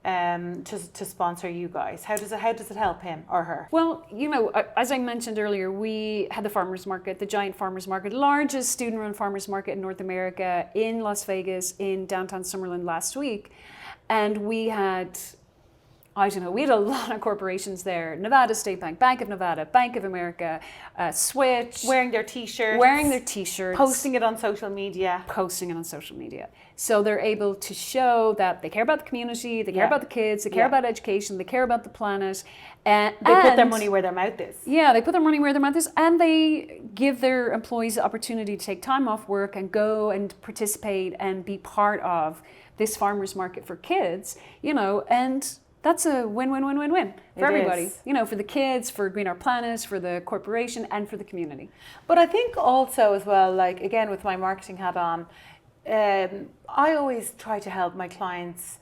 to sponsor you guys? How does it help him or her? Well, as I mentioned earlier, we had the farmers market, the giant farmers market, largest student-run farmers market in North America, in Las Vegas, in downtown Summerlin last week, and we had a lot of corporations there. Nevada State Bank, Bank of Nevada, Bank of America, Switch. Wearing their t-shirts. Posting it on social media. So they're able to show that they care about the community, they care about the kids, they care about education, they care about the planet. And they put their money where their mouth is. Yeah, they put their money where their mouth is, and they give their employees the opportunity to take time off work and go and participate and be part of this farmers market for kids, and that's a win-win-win-win-win for everybody. For the kids, for Green Our Planet, for the corporation, and for the community. But I think also as well, like again with my marketing hat on, I always try to help my clients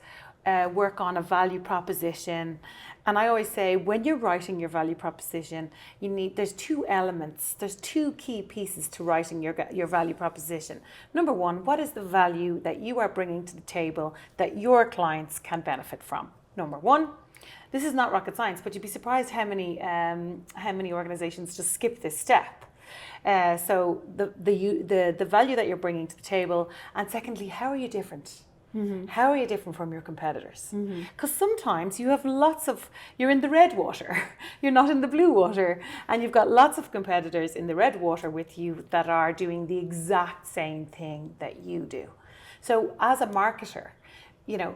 work on a value proposition. And I always say, when you're writing your value proposition, there's two elements, there's two key pieces to writing your value proposition. Number one, what is the value that you are bringing to the table that your clients can benefit from? Number one. This is not rocket science, but you'd be surprised how many organizations just skip this step. So the value that you're bringing to the table, and secondly, how are you different? How are you different from your competitors? Because sometimes you have you're in the red water, you're not in the blue water, and you've got lots of competitors in the red water with you that are doing the exact same thing that you do. So as a marketer,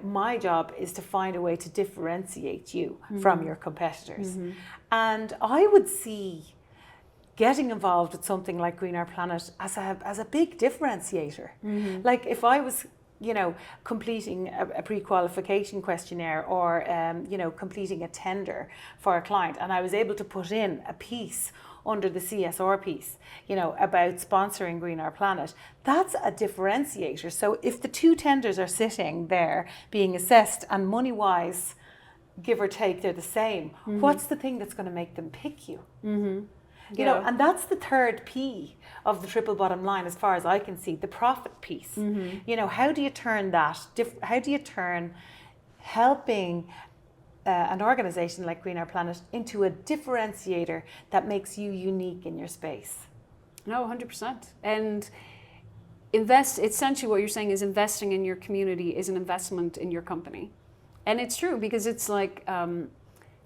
my job is to find a way to differentiate you from your competitors. And I would see getting involved with something like Green Our Planet as a big differentiator. Like if I was, completing a pre-qualification questionnaire or, completing a tender for a client, and I was able to put in a piece under the CSR piece, about sponsoring Green Our Planet, that's a differentiator. So if the two tenders are sitting there being assessed and money-wise, give or take, they're the same, what's the thing that's going to make them pick you? And that's the third P of the triple bottom line, as far as I can see, the profit piece. How do you turn that, how do you turn helping an organization like Green Our Planet into a differentiator that makes you unique in your space? No, 100%. And essentially what you're saying is investing in your community is an investment in your company. And it's true, because it's like,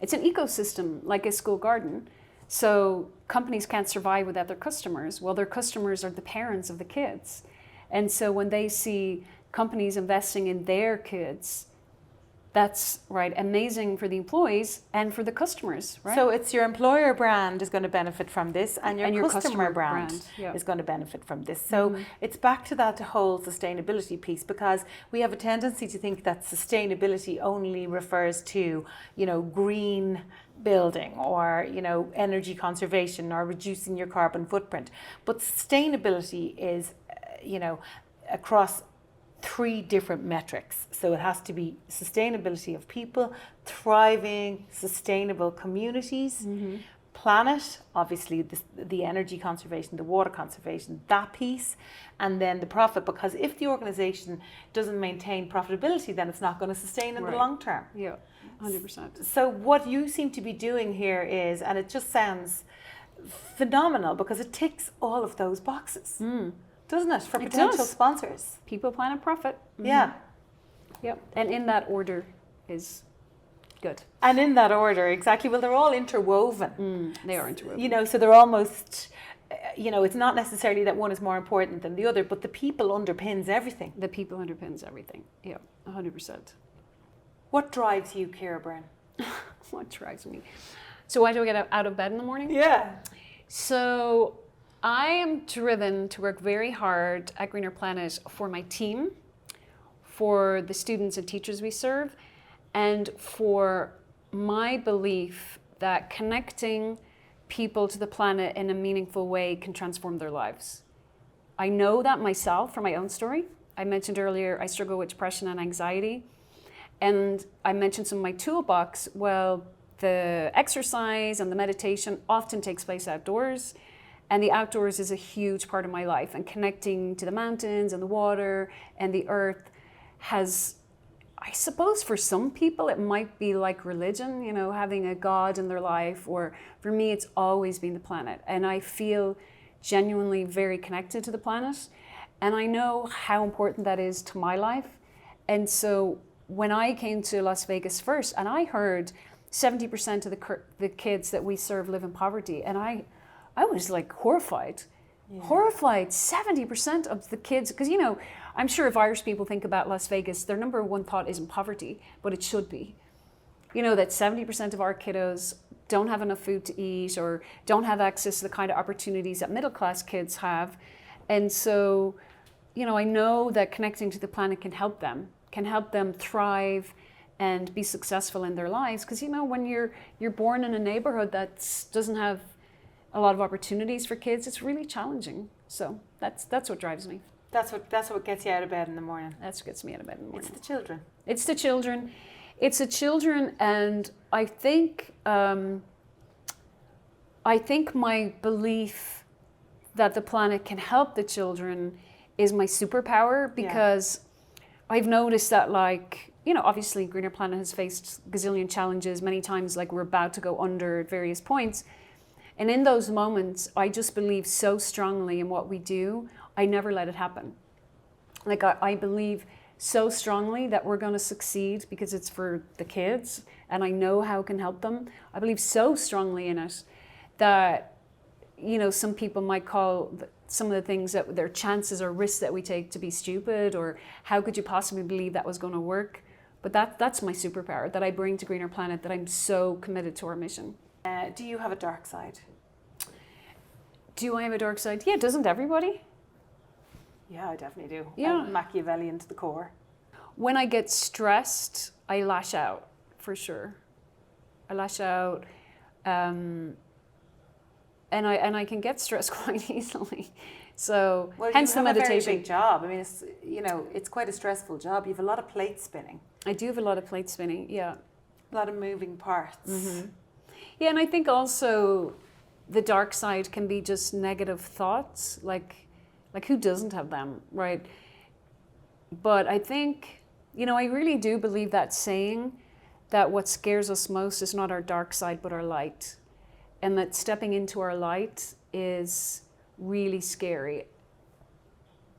it's an ecosystem, like a school garden. So companies can't survive without their customers. Well, their customers are the parents of the kids. And so when they see companies investing in their kids, that's amazing for the employees and for the customers, right? So it's your employer brand is going to benefit from this, and your customer brand is going to benefit from this. So it's back to that whole sustainability piece, because we have a tendency to think that sustainability only refers to, green building or, energy conservation or reducing your carbon footprint. But sustainability is, across three different metrics. So it has to be sustainability of people, thriving, sustainable communities, planet, obviously the energy conservation, the water conservation, that piece, and then the profit, because if the organization doesn't maintain profitability, then it's not going to sustain in the long term. Yeah, 100%. So what you seem to be doing here is, and it just sounds phenomenal because it ticks all of those boxes. Doesn't it? For potential sponsors. People, planet, profit. Yeah. Yep. And in that order is good. And in that order, exactly. Well, they're all interwoven. They are interwoven. So they're almost, it's not necessarily that one is more important than the other, but the people underpins everything. The people underpins everything. Yeah, 100%. What drives you, Ciara Byrne? What drives me? So why do I get out of bed in the morning? Yeah. So I am driven to work very hard at Green Our Planet for my team, for the students and teachers we serve, and for my belief that connecting people to the planet in a meaningful way can transform their lives. I know that myself from my own story. I mentioned earlier I struggle with depression and anxiety. And I mentioned some of my toolbox. Well, the exercise and the meditation often takes place outdoors. And the outdoors is a huge part of my life. And connecting to the mountains and the water and the earth has, I suppose for some people it might be like religion, you know, having a God in their life. Or for me, it's always been the planet. And I feel genuinely very connected to the planet. And I know how important that is to my life. And so when I came to Las Vegas first, and I heard 70% of the kids that we serve live in poverty, and I was like horrified. Yeah. Horrified, 70% of the kids, because you know, I'm sure if Irish people think about Las Vegas, their number one thought isn't poverty, but it should be. You know, that 70% of our kiddos don't have enough food to eat or don't have access to the kind of opportunities that middle class kids have. And so, you know, I know that connecting to the planet can help them thrive and be successful in their lives. Because, you know, when you're born in a neighborhood that doesn't have a lot of opportunities for kids, it's really challenging. So that's what drives me. That's what gets you out of bed in the morning. That's what gets me out of bed in the morning. It's the children. It's the children. It's the children, and I think my belief that the planet can help the children is my superpower, because I've noticed that, like, you know, obviously Greener Planet has faced gazillion challenges many times, like we're about to go under at various points. And in those moments, I just believe so strongly in what we do, I never let it happen. Like I believe so strongly that we're going to succeed because it's for the kids and I know how it can help them. I believe so strongly in it that, you know, some people might call some of the things that their chances or risks that we take to be stupid, or how could you possibly believe that was going to work? But that's my superpower that I bring to Greener Planet, that I'm so committed to our mission. Do you have a dark side? Do I have a dark side? Yeah, doesn't everybody? Yeah, I definitely do. Yeah. I'm Machiavellian to the core. When I get stressed, I lash out, for sure. I lash out, and I can get stressed quite easily. So hence the meditation. You have a very big job. I mean, it's, you know, it's quite a stressful job. You have a lot of plate spinning. I do have a lot of plate spinning. Yeah. A lot of moving parts. Mm-hmm. Yeah, and I think also the dark side can be just negative thoughts. Like who doesn't have them, right? But I think, you know, I really do believe that saying that what scares us most is not our dark side, but our light. And that stepping into our light is really scary.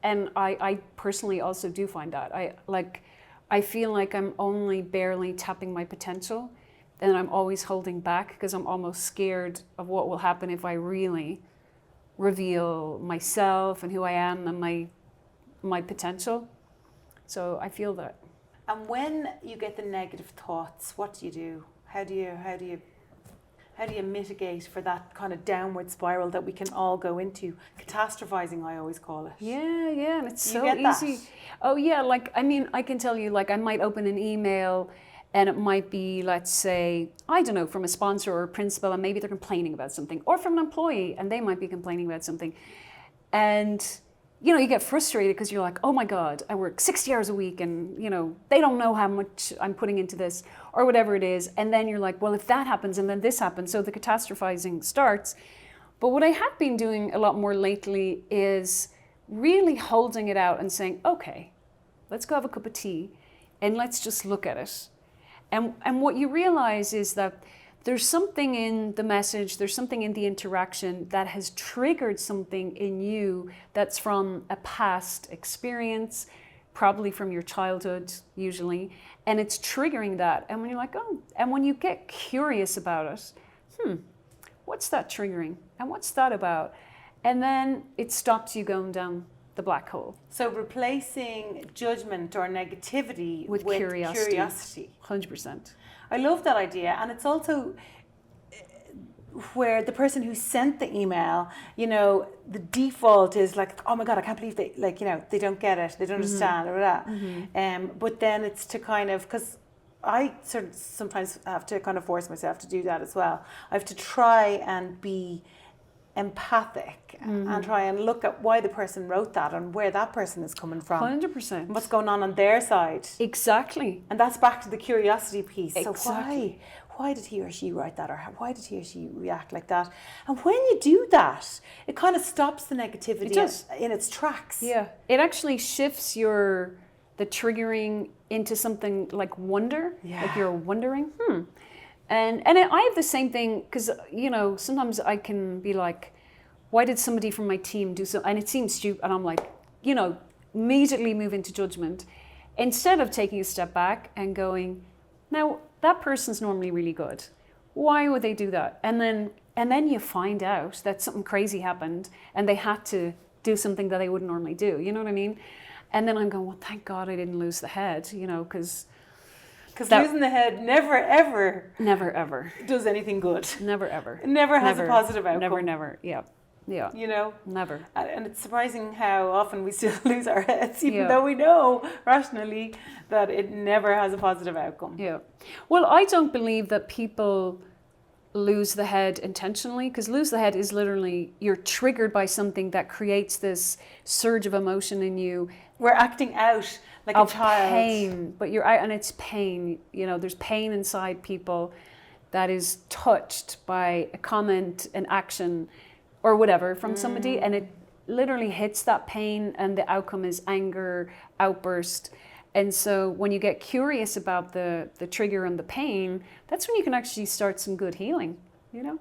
And I personally also do find that. I feel like I'm only barely tapping my potential, and I'm always holding back because I'm almost scared of what will happen if I really reveal myself and who I am and my potential. So I feel that. And when you get the negative thoughts, what do you do? How do you mitigate for that kind of downward spiral that we can all go into? Catastrophizing, I always call it. Yeah, and it's so get easy. That? Oh yeah, like, I mean, I can tell you, like, I might open an email and it might be, let's say, I don't know, from a sponsor or a principal, and maybe they're complaining about something, or from an employee and they might be complaining about something. And, you know, you get frustrated because you're like, oh my God, I work 60 hours a week and, you know, they don't know how much I'm putting into this or whatever it is. And then you're like, well, if that happens and then this happens, so the catastrophizing starts. But what I have been doing a lot more lately is really holding it out and saying, okay, let's go have a cup of tea and let's just look at it. And what you realize is that there's something in the message, there's something in the interaction that has triggered something in you that's from a past experience, probably from your childhood, usually, and it's triggering that. And when you're like, oh, and when you get curious about it, what's that triggering? And what's that about? And then it stops you going down the black hole. So replacing judgment or negativity with curiosity. 100%. I love that idea. And it's also where the person who sent the email, you know, the default is like, oh my God, I can't believe they, like, you know, they don't get it, they don't understand, or that. But then it's to kind of, because I sort of sometimes have to kind of force myself to do that as well. I have to try and be empathic and try and look at why the person wrote that and where that person is coming from. 100%. And what's going on their side. Exactly. And that's back to the curiosity piece. Exactly. So why did he or she write that, or why did he or she react like that? And when you do that, it kind of stops the negativity in its tracks. Yeah, it actually shifts the triggering into something like wonder, like you're wondering, And I have the same thing, because, you know, sometimes I can be like, why did somebody from my team do so? And it seems stupid. And I'm like, you know, immediately move into judgment instead of taking a step back and going, now that person's normally really good. Why would they do that? And then you find out that something crazy happened and they had to do something that they wouldn't normally do. You know what I mean? And then I'm going, well, thank God I didn't lose the head, you know, because losing the head never ever does anything good. Never ever. It never has a positive outcome. Never. Yeah. You know? Never. And it's surprising how often we still lose our heads, even though we know rationally that it never has a positive outcome. Yeah. Well, I don't believe that people lose the head intentionally, because lose the head is literally you're triggered by something that creates this surge of emotion in you. We're acting out like a child. Pain, but you're out, and it's pain. You know, there's pain inside people that is touched by a comment, an action, or whatever from somebody, and it literally hits that pain, and the outcome is anger, outburst. And so when you get curious about the trigger and the pain, that's when you can actually start some good healing, you know?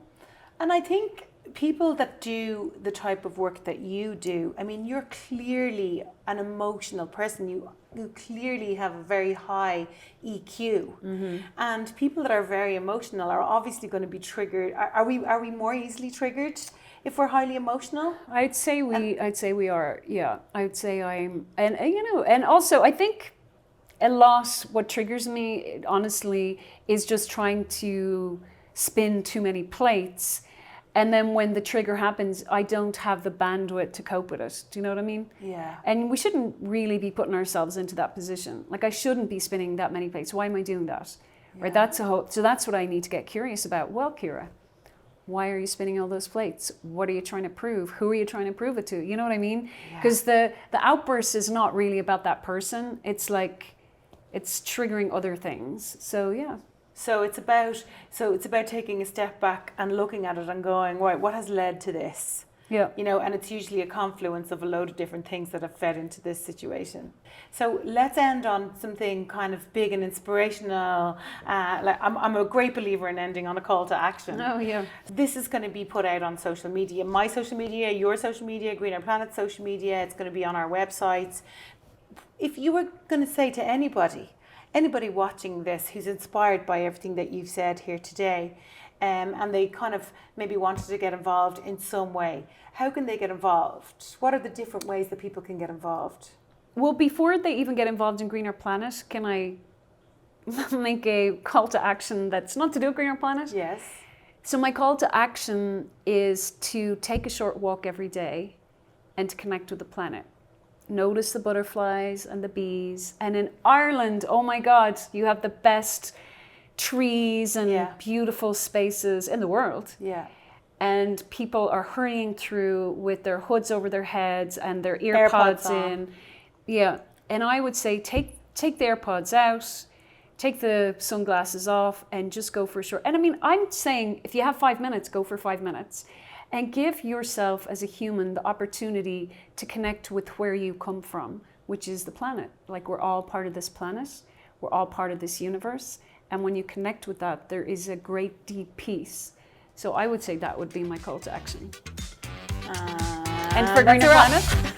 And I think people that do the type of work that you do, I mean, you're clearly an emotional person. You clearly have a very high EQ. And people that are very emotional are obviously going to be triggered. Are we more easily triggered if we're highly emotional? I'd say we are. Yeah, I would say I'm, and you know, and also I think a lot, what triggers me, honestly, is just trying to spin too many plates. And then when the trigger happens, I don't have the bandwidth to cope with it. Do you know what I mean? Yeah. And we shouldn't really be putting ourselves into that position. Like, I shouldn't be spinning that many plates. Why am I doing that? Yeah. Right? So that's what I need to get curious about. Well, Ciara, why are you spinning all those plates? What are you trying to prove? Who are you trying to prove it to? You know what I mean? Because the outburst is not really about that person. It's like, it's triggering other things. So yeah. So it's about taking a step back and looking at it and going, right, what has led to this? Yeah. You know, and it's usually a confluence of a load of different things that have fed into this situation. So let's end on something kind of big and inspirational. Like I'm a great believer in ending on a call to action. Oh yeah. This is going to be put out on social media, my social media, your social media, Greener Planet social media. It's going to be on our websites. If you were going to say to anybody watching this who's inspired by everything that you've said here today, and they kind of maybe wanted to get involved in some way, how can they get involved? What are the different ways that people can get involved? Well, before they even get involved in Greener Planet, can I make a call to action that's not to do with Greener Planet? Yes. So my call to action is to take a short walk every day and to connect with the planet. Notice the butterflies and the bees. And in Ireland, oh my God, you have the best trees and beautiful spaces in the world. Yeah. And people are hurrying through with their hoods over their heads and their AirPods in. Yeah. And I would say take the AirPods out, take the sunglasses off, and just go for a short. And I mean, I'm saying if you have 5 minutes, go for 5 minutes. And give yourself as a human the opportunity to connect with where you come from, which is the planet. Like, we're all part of this planet. We're all part of this universe. And when you connect with that, there is a great deep peace. So I would say that would be my call to action. And for Greener Planet.